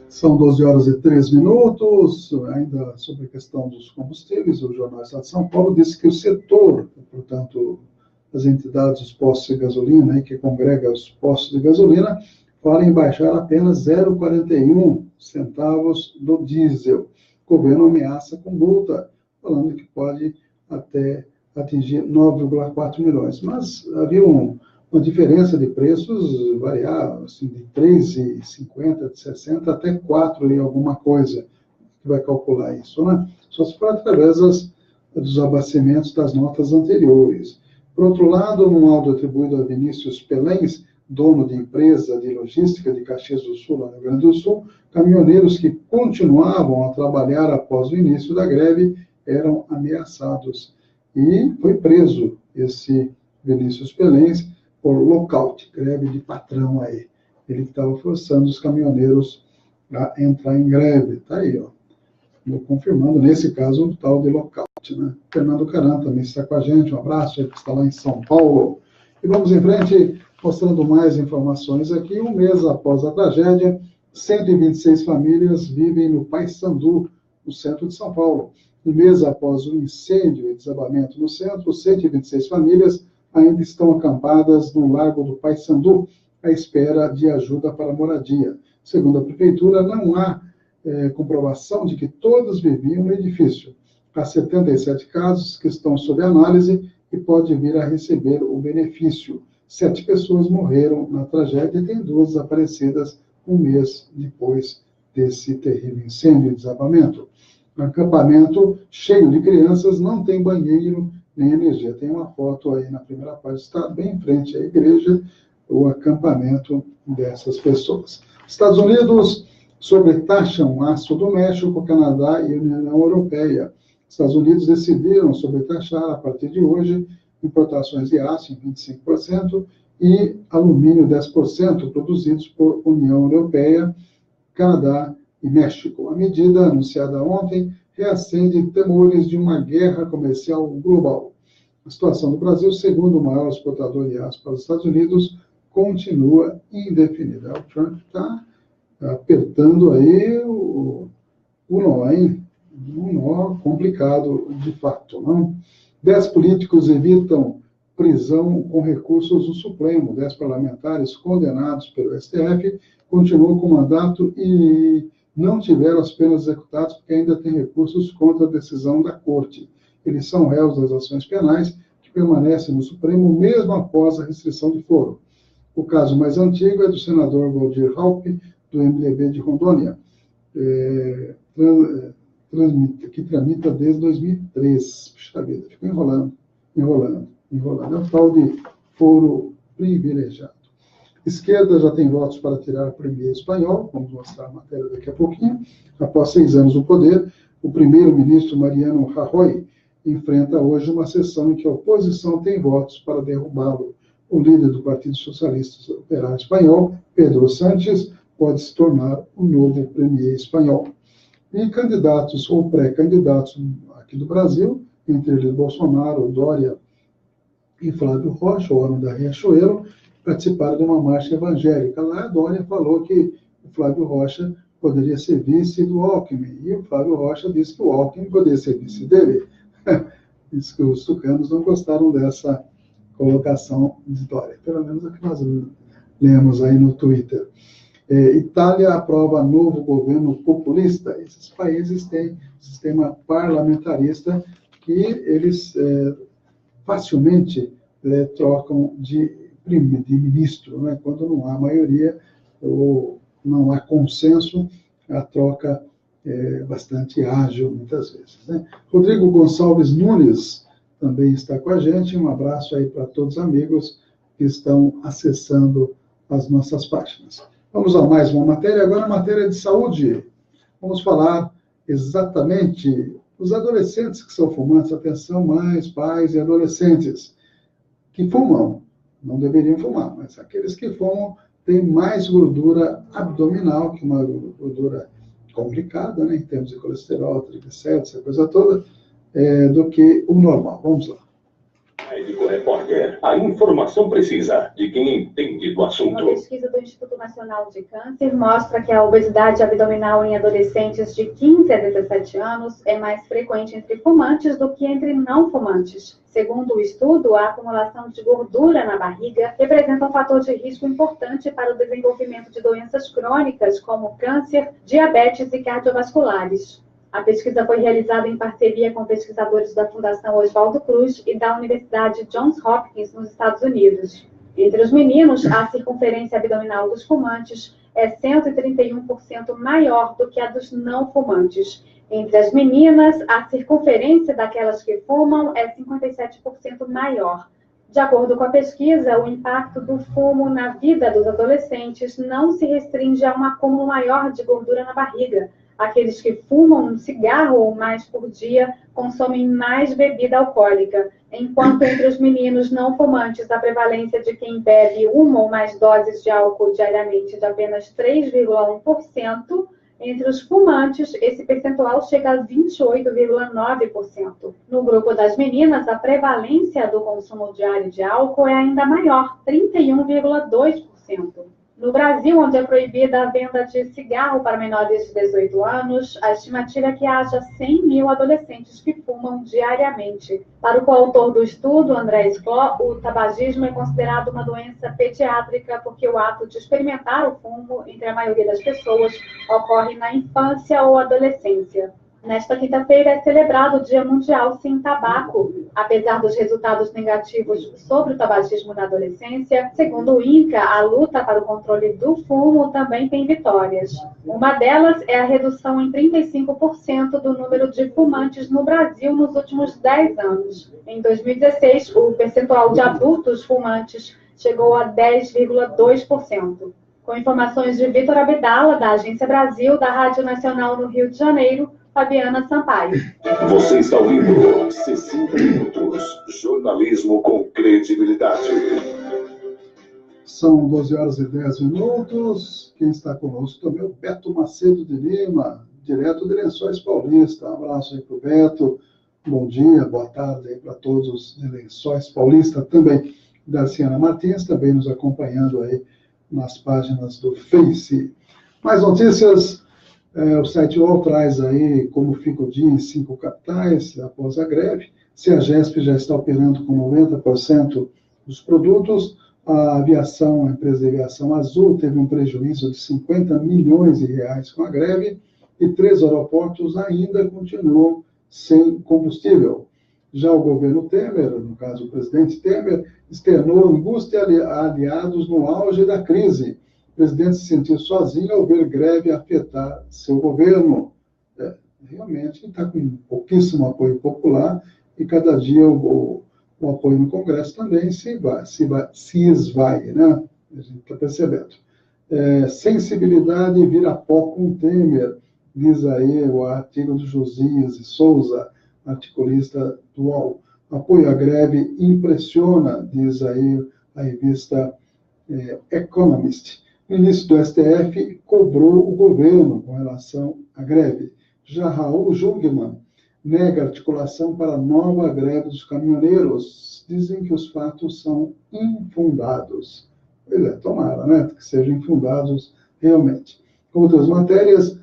A: São 12 horas e 3 minutos. Ainda sobre a questão dos combustíveis, o Jornal Estado de São Paulo disse que o setor, portanto, as entidades dos postos de gasolina, que congrega os postos de gasolina, falam em baixar apenas 0,41 centavos do diesel. O governo ameaça com multa, falando que pode até atingir 9,4 milhões. Mas havia uma diferença de preços variável, assim, de 3,50, de 60 até 4 e alguma coisa, que vai calcular isso, né? Só se for através dos abastecimentos das notas anteriores. Por outro lado, num áudio atribuído a Vinícius Pelens, dono de empresa de logística de Caxias do Sul, lá no Rio Grande do Sul, caminhoneiros que continuavam a trabalhar após o início da greve eram ameaçados. E foi preso esse Vinícius Pelens por lockout, greve de patrão aí. Ele estava forçando os caminhoneiros a entrar em greve. Está aí, ó. Vou confirmando, nesse caso, o tal de lockout, né? Fernando Caran também está com a gente. Um abraço, ele que está lá em São Paulo. E vamos em frente, mostrando mais informações aqui. Um mês após a tragédia, 126 famílias vivem no Paissandu, no centro de São Paulo. Um mês após o incêndio e desabamento no centro, 126 famílias ainda estão acampadas no Lago do Paissandu, à espera de ajuda para a moradia. Segundo a Prefeitura, não há comprovação de que todos viviam no edifício. Há 77 casos que estão sob análise e pode vir a receber o benefício. 7 pessoas morreram na tragédia e tem 2 desaparecidas um mês depois desse terrível incêndio e desabamento. O acampamento cheio de crianças, não tem banheiro nem energia. Tem uma foto aí na primeira página, está bem em frente à igreja, o acampamento dessas pessoas. Estados Unidos sobretaxam aço do México, Canadá e União Europeia. Estados Unidos decidiram sobretaxar, a partir de hoje, importações de aço em 25% e alumínio 10%, produzidos por União Europeia, Canadá e México. A medida, anunciada ontem, reacende temores de uma guerra comercial global. A situação do Brasil, segundo o maior exportador de aço para os Estados Unidos, continua indefinida. O Trump está apertando aí o nó, hein? Um nó complicado de fato, não? 10 políticos evitam prisão com recursos do Supremo. 10 parlamentares condenados pelo STF continuam com mandato e não tiveram as penas executadas porque ainda tem recursos contra a decisão da Corte. Eles são réus das ações penais que permanecem no Supremo mesmo após a restrição de foro. O caso mais antigo é do senador Waldir Raupp, do MDB de Rondônia, que tramita desde 2003. Puxa vida, ficou enrolando. É o tal de foro privilegiado. Esquerda já tem votos para tirar o premier espanhol, vamos mostrar a matéria daqui a pouquinho. Após 6 anos no poder, o primeiro-ministro Mariano Rajoy enfrenta hoje uma sessão em que a oposição tem votos para derrubá-lo. O líder do Partido Socialista Operário Espanhol, Pedro Sánchez, pode se tornar o novo premier espanhol. E candidatos ou pré-candidatos aqui do Brasil, entre eles Bolsonaro, Dória e Flávio Rocha, o homem da Riachuelo, participaram de uma marcha evangélica. Lá a Dória falou que o Flávio Rocha poderia ser vice do Alckmin. E o Flávio Rocha disse que o Alckmin poderia ser vice dele. Diz que os tucanos não gostaram dessa colocação de Dória. Pelo menos é o que nós lemos aí no Twitter. Itália aprova novo governo populista. Esses países têm um sistema parlamentarista que eles facilmente trocam de ministro, né? Quando não há maioria ou não há consenso, a troca é bastante ágil, muitas vezes, né? Rodrigo Gonçalves Nunes também está com a gente. Um abraço aí para todos os amigos que estão acessando as nossas páginas. Vamos a mais uma matéria, agora a matéria de saúde. Vamos falar exatamente os adolescentes que são fumantes. Atenção, mães, pais e adolescentes que fumam. Não deveriam fumar, mas aqueles que fumam têm mais gordura abdominal, que uma gordura complicada, né, em termos de colesterol, triglicéridos, essa coisa toda, do que o normal. Vamos lá.
C: Médico Repórter, a informação precisa de quem entende do assunto.
M: Uma pesquisa do Instituto Nacional de Câncer mostra que a obesidade abdominal em adolescentes de 15 a 17 anos é mais frequente entre fumantes do que entre não fumantes. Segundo o estudo, a acumulação de gordura na barriga representa um fator de risco importante para o desenvolvimento de doenças crônicas como câncer, diabetes e cardiovasculares. A pesquisa foi realizada em parceria com pesquisadores da Fundação Oswaldo Cruz e da Universidade Johns Hopkins, nos Estados Unidos. Entre os meninos, a circunferência abdominal dos fumantes é 131% maior do que a dos não fumantes. Entre as meninas, a circunferência daquelas que fumam é 57% maior. De acordo com a pesquisa, o impacto do fumo na vida dos adolescentes não se restringe a um acúmulo maior de gordura na barriga. Aqueles que fumam um cigarro ou mais por dia consomem mais bebida alcoólica, enquanto entre os meninos não fumantes a prevalência de quem bebe uma ou mais doses de álcool diariamente de apenas 3,1%, entre os fumantes esse percentual chega a 28,9%. No grupo das meninas, a prevalência do consumo diário de álcool é ainda maior, 31,2%. No Brasil, onde é proibida a venda de cigarro para menores de 18 anos, a estimativa é que haja 100 mil adolescentes que fumam diariamente. Para o coautor do estudo, André Scló, o tabagismo é considerado uma doença pediátrica porque o ato de experimentar o fumo, entre a maioria das pessoas, ocorre na infância ou adolescência. Nesta quinta-feira é celebrado o Dia Mundial Sem Tabaco. Apesar dos resultados negativos sobre o tabagismo na adolescência, segundo o INCA, a luta para o controle do fumo também tem vitórias. Uma delas é a redução em 35% do número de fumantes no Brasil nos últimos 10 anos. Em 2016, o percentual de adultos fumantes chegou a 10,2%. Com informações de Vitor Abdala, da Agência Brasil, da Rádio Nacional no Rio de Janeiro, Fabiana Sampaio.
C: Você está ouvindo 60 Minutos. Jornalismo com credibilidade.
A: São 12 horas e 10 minutos. Quem está conosco também é o Beto Macedo de Lima, direto de Lençóis Paulista. Um abraço aí para o Beto. Bom dia, boa tarde aí para todos de Lençóis Paulista também. Daciana Martins também nos acompanhando aí nas páginas do Face. Mais notícias. O site UOL traz aí como fica o dia em 5 capitais após a greve. CEAGESP já está operando com 90% dos produtos. A aviação, a empresa de aviação Azul, teve um prejuízo de 50 milhões de reais com a greve e 3 aeroportos ainda continuam sem combustível. Já o governo Temer, no caso o presidente Temer, externou angústia a aliados no auge da crise. O presidente se sentiu sozinho ao ver greve afetar seu governo. Realmente está com pouquíssimo apoio popular e cada dia o apoio no Congresso também se esvai, né? A gente está percebendo. Sensibilidade vira pó com Temer, diz aí o artigo do Josias e Souza, articulista do UOL. Apoio à greve impressiona, diz aí a revista Economist. O ministro do STF cobrou o governo com relação à greve. Já Raul Jungmann nega articulação para nova greve dos caminhoneiros. Dizem que os fatos são infundados. Pois é, tomara, né? Que sejam infundados realmente. Outras matérias,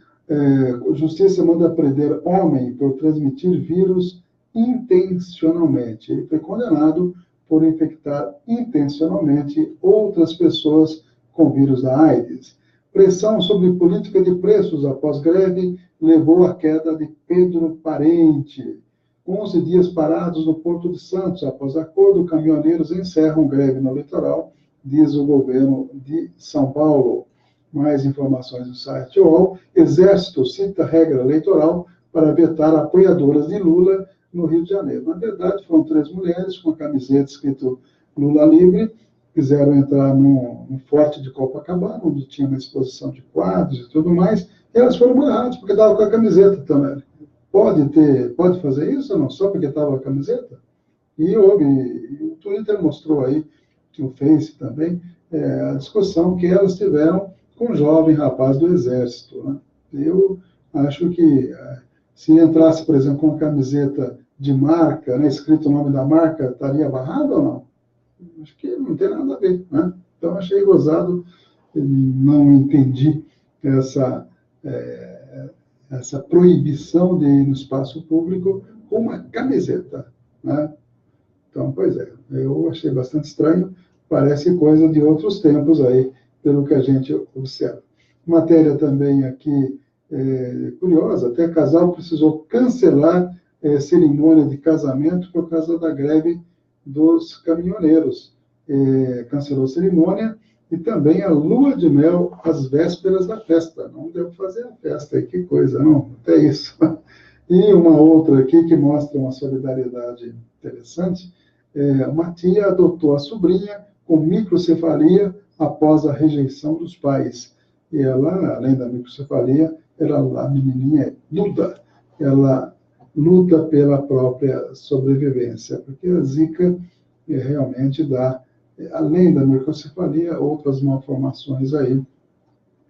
A: Justiça manda prender homem por transmitir vírus intencionalmente. Ele foi condenado por infectar intencionalmente outras pessoas com vírus da AIDS. Pressão sobre política de preços após greve levou à queda de Pedro Parente. 11 dias parados no Porto de Santos. Após acordo, caminhoneiros encerram greve no litoral, diz o governo de São Paulo. Mais informações no site UOL. Exército cita regra eleitoral para vetar apoiadoras de Lula no Rio de Janeiro. Na verdade, foram 3 mulheres com a camiseta escrito Lula Livre, quiseram entrar num forte de Copacabana, onde tinha uma exposição de quadros e tudo mais, e elas foram barradas porque estavam com a camiseta também. Pode fazer isso ou não? Só porque estava com a camiseta? E o Twitter mostrou aí, que o Face também, a discussão que elas tiveram com um jovem rapaz do Exército. Né? Eu acho que se entrasse, por exemplo, com uma camiseta de marca, né, escrito o nome da marca, estaria barrado ou não? Acho que não tem nada a ver. Né? Então, achei gozado, não entendi essa proibição de ir no espaço público com uma camiseta. Né? Então, pois é, eu achei bastante estranho, parece coisa de outros tempos aí, pelo que a gente observa. Matéria também aqui curiosa, até casal precisou cancelar cerimônia de casamento por causa da greve dos caminhoneiros. Cancelou a cerimônia e também a lua de mel às vésperas da festa. Não deu para fazer a festa, que coisa, não? Até isso. E uma outra aqui que mostra uma solidariedade interessante. Uma tia adotou a sobrinha com microcefalia após a rejeição dos pais. E ela, além da microcefalia, a menininha Duda, ela luta pela própria sobrevivência, porque a Zika realmente dá, além da microcefalia, outras malformações aí,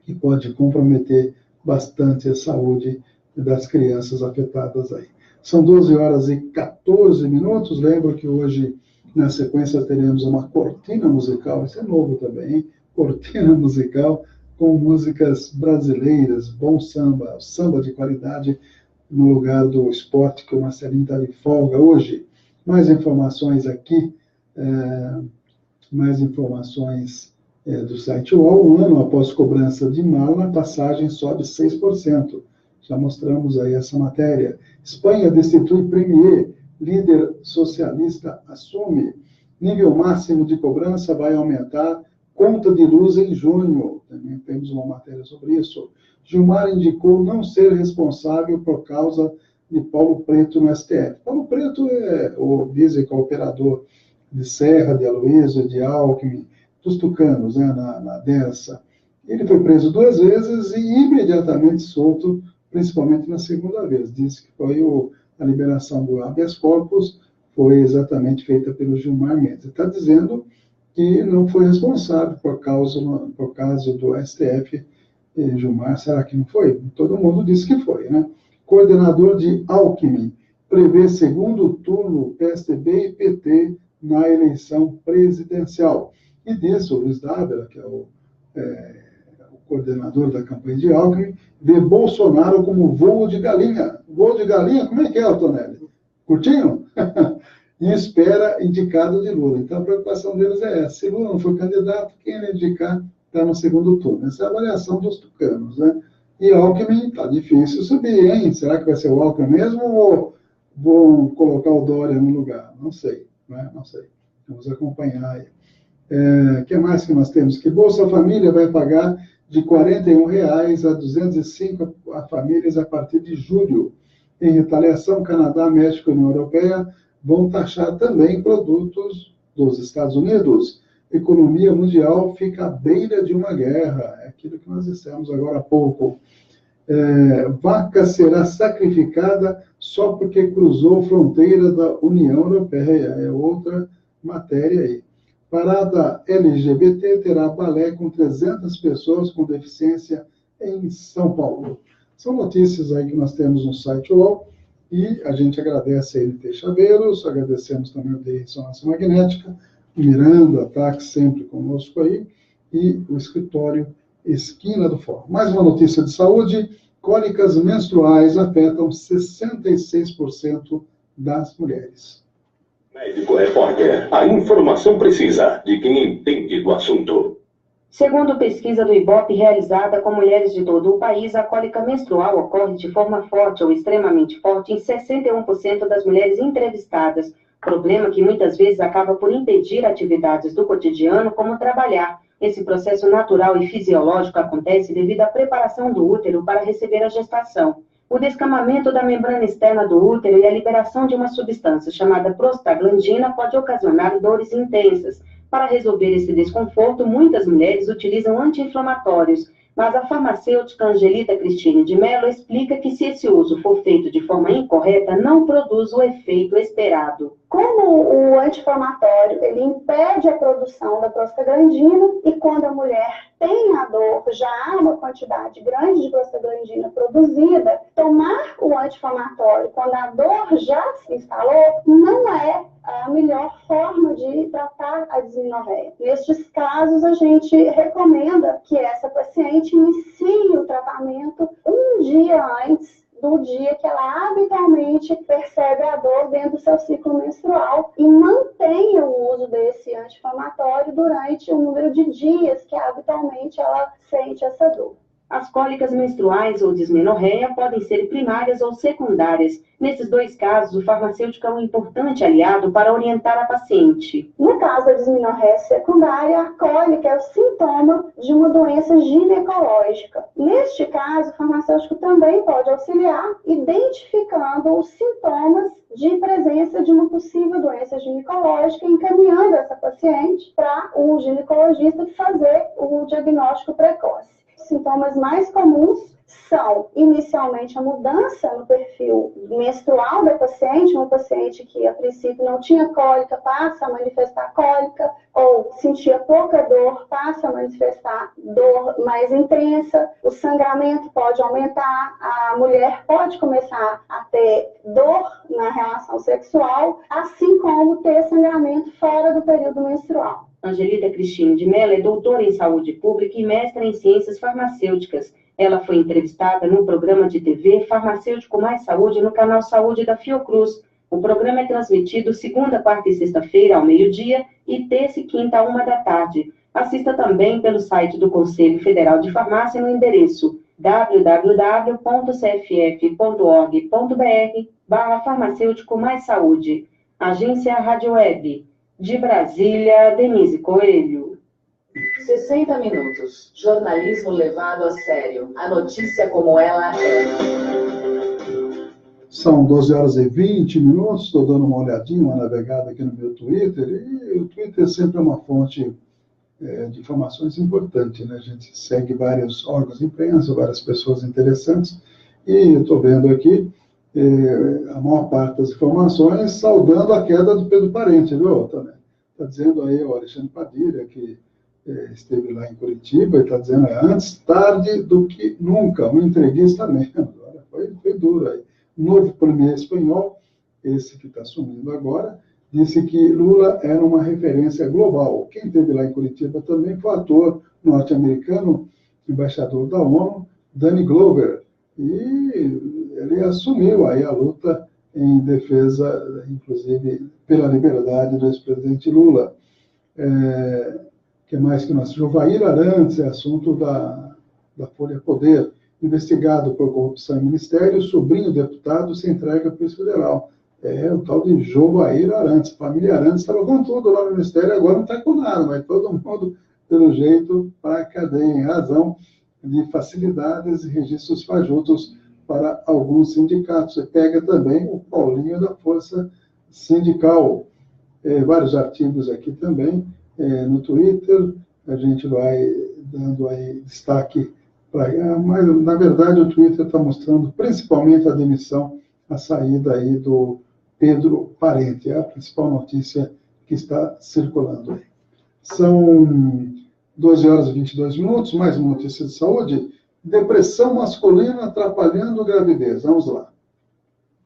A: que pode comprometer bastante a saúde das crianças afetadas aí. São 12h14. Lembro que hoje, na sequência, teremos uma cortina musical, isso é novo também, hein? Cortina musical com músicas brasileiras, bom samba, samba de qualidade, no lugar do esporte, que o Marcelinho está de folga hoje. Mais informações aqui, do site UOL. Um ano após cobrança de mala, a passagem sobe 6%. Já mostramos aí essa matéria. Espanha destitui premier, líder socialista assume. Nível máximo de cobrança vai aumentar, conta de luz em junho. Também temos uma matéria sobre isso. Gilmar indicou não ser responsável por causa de Paulo Preto no STF. Paulo Preto dizem que é o operador de Serra, de Aloysio, de Alckmin, dos tucanos, né, na dessa. Ele foi preso 2 vezes e imediatamente solto, principalmente na segunda vez. Disse que foi a liberação do habeas corpus, foi exatamente feita pelo Gilmar Mendes. Está dizendo que não foi responsável por causa do STF. Gilmar, será que não foi? Todo mundo disse que foi, né? Coordenador de Alckmin prevê segundo turno PSDB e PT na eleição presidencial. E diz o Luiz Dávila, que é o coordenador da campanha de Alckmin, vê Bolsonaro como voo de galinha. Voo de galinha? Como é que é, Antonelli? Curtinho? E espera indicado de Lula. Então, a preocupação deles é essa. Se Lula não for candidato, quem ele indicar está no segundo turno. Essa é a avaliação dos tucanos, né? E Alckmin, está difícil subir, hein? Será que vai ser o Alckmin mesmo ou vão colocar o Dória no lugar? Não sei, né? Não sei. Vamos acompanhar aí. O que mais que nós temos? Que Bolsa Família vai pagar de R$ 41,00 a R$ 205 a famílias a partir de julho. Em retaliação, Canadá, México e União Europeia vão taxar também produtos dos Estados Unidos. Economia mundial fica à beira de uma guerra. É aquilo que nós dissemos agora há pouco. Vaca será sacrificada só porque cruzou fronteira da União Europeia. É outra matéria aí. Parada LGBT terá balé com 300 pessoas com deficiência em São Paulo. São notícias aí que nós temos no site UOL. E a gente agradece a NT Chaveiros, agradecemos também o de Ressonância Magnética, o Miranda, Ataque, sempre conosco aí, e o escritório esquina do Fórum. Mais uma notícia de saúde: cólicas menstruais afetam 66% das mulheres.
N: Médico Repórter, a informação precisa de quem entende do assunto.
I: Segundo pesquisa do IBOP realizada com mulheres de todo o país, a cólica menstrual ocorre de forma forte ou extremamente forte em 61% das mulheres entrevistadas, problema que muitas vezes acaba por impedir atividades do cotidiano, como trabalhar. Esse processo natural e fisiológico acontece devido à preparação do útero para receber a gestação. O descamamento da membrana externa do útero e a liberação de uma substância chamada prostaglandina pode ocasionar dores intensas. Para resolver esse desconforto, muitas mulheres utilizam anti-inflamatórios, mas a farmacêutica Angelita Cristine de Mello explica que se esse uso for feito de forma incorreta, não produz o efeito esperado.
O: Como o anti-inflamatório, ele impede a produção da prostaglandina e quando a mulher tem a dor, já há uma quantidade grande de prostaglandina produzida, tomar o anti-inflamatório quando a dor já se instalou não é a melhor forma de tratar a dismenorreia. Nestes casos, a gente recomenda que essa paciente inicie o tratamento um dia antes do dia que ela habitualmente percebe a dor dentro do seu ciclo menstrual e mantenha o uso desse anti-inflamatório durante o número de dias que habitualmente ela sente essa dor.
I: As cólicas menstruais ou dismenorreia podem ser primárias ou secundárias. Nesses dois casos, o farmacêutico é um importante aliado para orientar a paciente.
O: No caso da dismenorreia secundária, a cólica é o sintoma de uma doença ginecológica. Neste caso, o farmacêutico também pode auxiliar identificando os sintomas de presença de uma possível doença ginecológica, encaminhando essa paciente para o ginecologista fazer o diagnóstico precoce. Os sintomas mais comuns são, inicialmente, a mudança no perfil menstrual da paciente, uma paciente que, a princípio, não tinha cólica, passa a manifestar cólica, ou sentia pouca dor, passa a manifestar dor mais intensa, o sangramento pode aumentar, a mulher pode começar a ter dor na relação sexual, assim como ter sangramento fora do período menstrual.
I: Angelita Cristine de Mello é doutora em saúde pública e mestra em ciências farmacêuticas. Ela foi entrevistada no programa de TV Farmacêutico Mais Saúde no canal Saúde da Fiocruz. O programa é transmitido segunda, quarta e sexta-feira ao meio-dia e terça e quinta à 1h. Assista também pelo site do Conselho Federal de Farmácia no endereço www.cff.org.br/farmacêutico mais saúde. Agência Rádio Web. De Brasília, Denise Coelho.
F: 60 minutos. Jornalismo levado a sério. A notícia como ela é.
A: São 12h20. Estou dando uma olhadinha, uma navegada aqui no meu Twitter. E o Twitter sempre é uma fonte de informações importante, né? A gente segue vários órgãos de imprensa, várias pessoas interessantes. E eu estou vendo aqui a maior parte das informações saudando a queda do Pedro Parente, viu, Otávio? Está dizendo aí o Alexandre Padilha, que esteve lá em Curitiba, e está dizendo antes tarde do que nunca, um entreguista mesmo. Foi duro aí. O novo premier espanhol, esse que está assumindo agora, disse que Lula era uma referência global. Quem esteve lá em Curitiba também foi o ator norte-americano, embaixador da ONU, Danny Glover, e ele assumiu aí a luta em defesa, inclusive, pela liberdade do ex-presidente Lula. Que mais que nós? Jovair Arantes, é assunto da Folha Poder, investigado por corrupção em ministério, sobrinho deputado se entrega à Polícia Federal. O tal de Jovair Arantes. A família Arantes estava com tudo lá no ministério, agora não está com nada, mas todo mundo, pelo jeito, para a cadeia, em razão de facilidades e registros fajutos para alguns sindicatos. Você pega também o Paulinho da Força Sindical. Vários artigos aqui também no Twitter. A gente vai dando aí destaque para... Mas, na verdade, o Twitter está mostrando principalmente a demissão, a saída aí do Pedro Parente. É a principal notícia que está circulando aí. São 12h22. Mais uma notícia de saúde. Depressão masculina atrapalhando a gravidez. Vamos lá.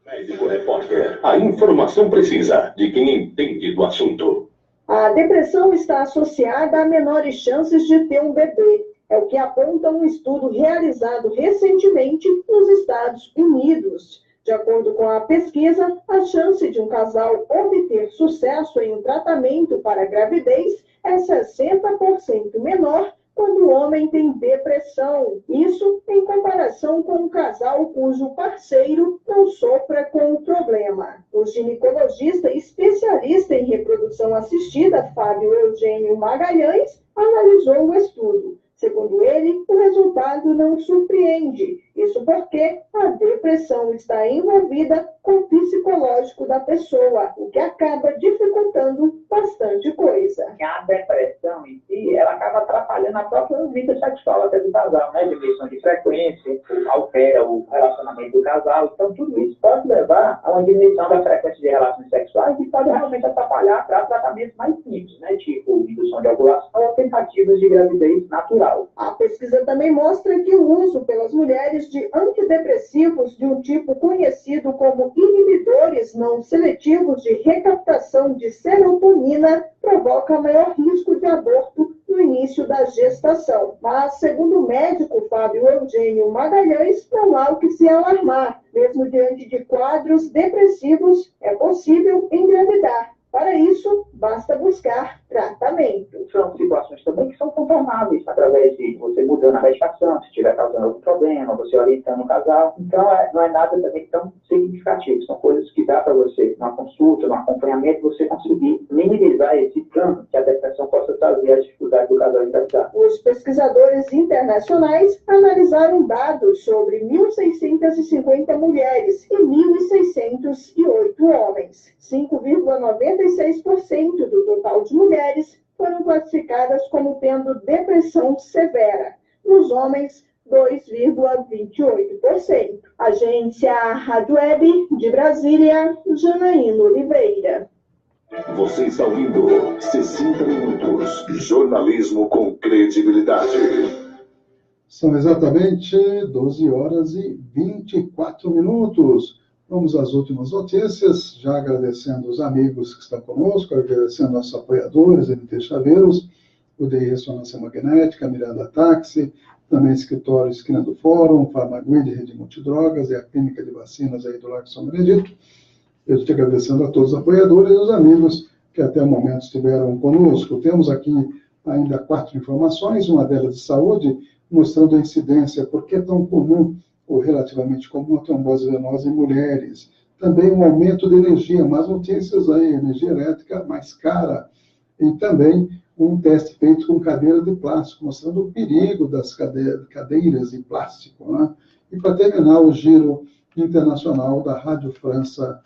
N: Médico Repórter, a informação precisa de quem entende do assunto.
G: A depressão está associada a menores chances de ter um bebê. É o que aponta um estudo realizado recentemente nos Estados Unidos. De acordo com a pesquisa, a chance de um casal obter sucesso em um tratamento para a gravidez é 60% menor quando o homem tem depressão. Isso em comparação com um casal cujo parceiro não sofra com o problema. O ginecologista especialista em reprodução assistida, Fábio Eugênio Magalhães, analisou o estudo. Segundo ele, o resultado não surpreende. Isso porque a depressão está envolvida com o psicológico da pessoa, o que acaba dificultando bastante coisa.
P: A depressão em si, ela acaba atrapalhando a própria vida sexual até do casal, né? Diminuição de frequência, altera o relacionamento do casal. Então, tudo isso pode levar a uma diminuição da frequência de relações sexuais e pode realmente atrapalhar para tratamentos mais simples, né? Tipo indução de ovulação ou tentativas de gravidez natural.
G: A pesquisa também mostra que o uso pelas mulheres de antidepressivos de um tipo conhecido como inibidores não seletivos de recaptação de serotonina provoca maior risco de aborto no início da gestação. Mas, segundo o médico Fábio Eugênio Magalhães, não há o que se alarmar. Mesmo diante de quadros depressivos, é possível engravidar. Para isso, basta buscar tratamento.
P: São situações também que são contornáveis, através de você mudando a medicação, se estiver causando algum problema, você orientando o casal. Então, não é nada também tão significativo. São coisas que dá para você, numa consulta, num acompanhamento, você conseguir minimizar esse dano que a depressão possa trazer à dificuldade do casal engravidar.
G: Os pesquisadores internacionais analisaram dados sobre 1.650 mulheres e 1.608 homens. 5,96% do total de mulheres foram classificadas como tendo depressão severa. Nos homens, 2,28%. Agência Rádio Web de Brasília, Janaína Oliveira.
N: Você está ouvindo 60 Minutos. Jornalismo com credibilidade.
A: São exatamente 12 horas e 24 minutos. Vamos às últimas notícias, já agradecendo os amigos que estão conosco, agradecendo nossos apoiadores, MT Chaveiros, o DI Ressonância Magnética, Miranda Táxi, também escritório Esquina do Fórum, Farmaguide, Rede Multidrogas e a Clínica de Vacinas aí do Largo São Benedito. Eu estou agradecendo a todos os apoiadores e os amigos que até o momento estiveram conosco. Temos aqui ainda 4 informações, uma delas de saúde, mostrando a incidência, por que é tão comum ou relativamente comum a trombose venosa em mulheres. Também um aumento de energia, más notícias aí, energia elétrica mais cara. E também um teste feito com cadeira de plástico, mostrando o perigo das cadeiras de plástico, né? E para terminar, o giro internacional da Rádio França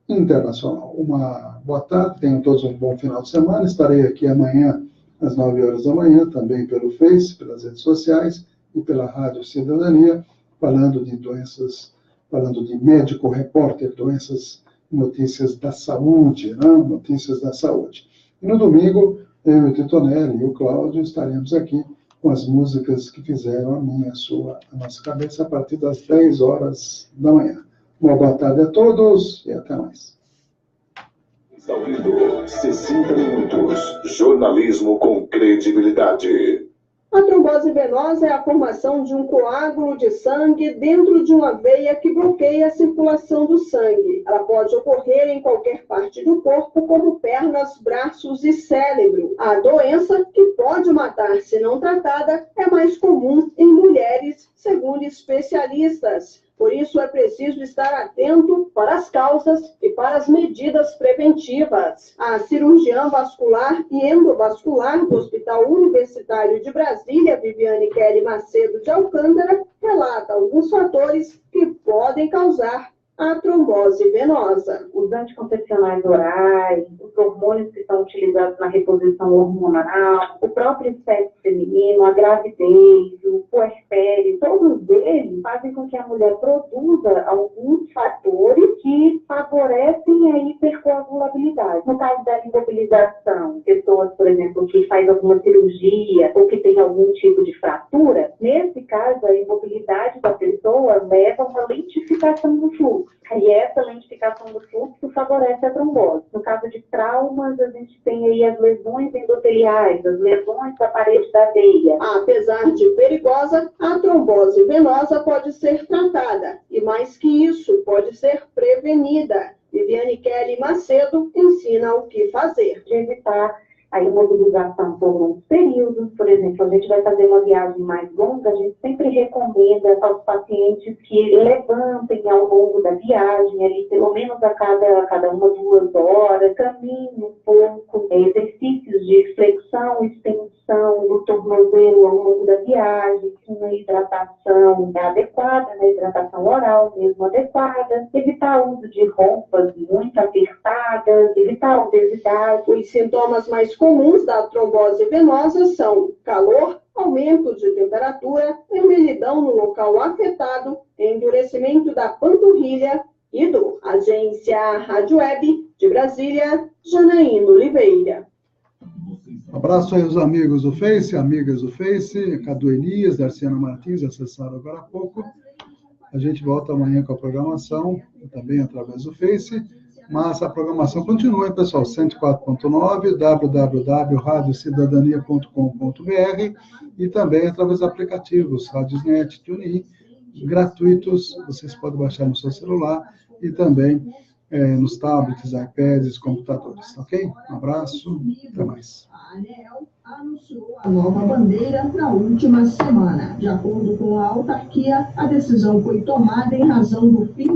A: Internacional. Uma boa tarde, tenham todos um bom final de semana. Estarei aqui amanhã, às 9 horas da manhã, também pelo Face, pelas redes sociais e pela Rádio Cidadania, falando de doenças, falando de médico repórter, doenças, notícias da saúde, né? Notícias da saúde. E no domingo, eu, o Titonelli e o Cláudio estaremos aqui com as músicas que fizeram a nossa cabeça a partir das 10 horas da manhã. Uma boa tarde a todos e até mais.
N: Está ouvindo 60 Minutos. Jornalismo com credibilidade.
G: A trombose venosa é a formação de um coágulo de sangue dentro de uma veia que bloqueia a circulação do sangue. Ela pode ocorrer em qualquer parte do corpo, como pernas, braços e cérebro. A doença, que pode matar se não tratada, é mais comum em mulheres, segundo especialistas. Por isso, é preciso estar atento para as causas e para as medidas preventivas. A cirurgiã vascular e endovascular do Hospital Universitário de Brasília, Viviane Kelly Macedo de Alcântara, relata alguns fatores que podem causar a trombose venosa.
Q: Os anticoncepcionais orais, os hormônios que são utilizados na reposição hormonal, o próprio sexo feminino, a gravidez, o puerpério, todos eles fazem com que a mulher produza alguns fatores que favorecem a hipercoagulabilidade. No caso da imobilização, pessoas, por exemplo, que faz alguma cirurgia ou que tem algum tipo de fratura, nesse caso, a imobilidade da pessoa leva a uma lentificação do fluxo. E essa lentificação do fluxo favorece a trombose. No caso de traumas, a gente tem aí as lesões endoteliais, as lesões da parede da veia.
G: Apesar de perigosa, a trombose venosa pode ser tratada e, mais que isso, pode ser prevenida. Viviane Kelly Macedo ensina o que fazer.
Q: De evitar a imobilização por longos períodos. Por exemplo, a gente vai fazer uma viagem mais longa, a gente sempre recomenda aos pacientes que levantem ao longo da viagem, ali pelo menos a cada 1-2 horas, caminhem um pouco, exercícios de flexão, extensão do tornozelo ao longo da viagem, uma hidratação adequada, né, hidratação oral mesmo adequada, evitar o uso de roupas muito apertadas, evitar a obesidade.
G: Os sintomas mais comuns da trombose venosa são calor, aumento de temperatura, vermelhidão no local afetado, endurecimento da panturrilha e dor. Agência Rádio Web de Brasília, Janaína Oliveira.
A: Abraço aí aos amigos do Face, amigas do Face, Cadu Elias, Darciana Martins, acessaram agora há pouco. A gente volta amanhã com a programação, também através do Face. Mas a programação continua, hein, pessoal? 104.9, www.radiocidadania.com.br e também através dos aplicativos Radiosnet, TuneIn, gratuitos. Vocês podem baixar no seu celular e também nos tablets, iPads, computadores, ok? Um abraço, até mais.
R: A ANEEL anunciou a nova bandeira na última semana. De acordo com a autarquia, a decisão foi tomada em razão do fim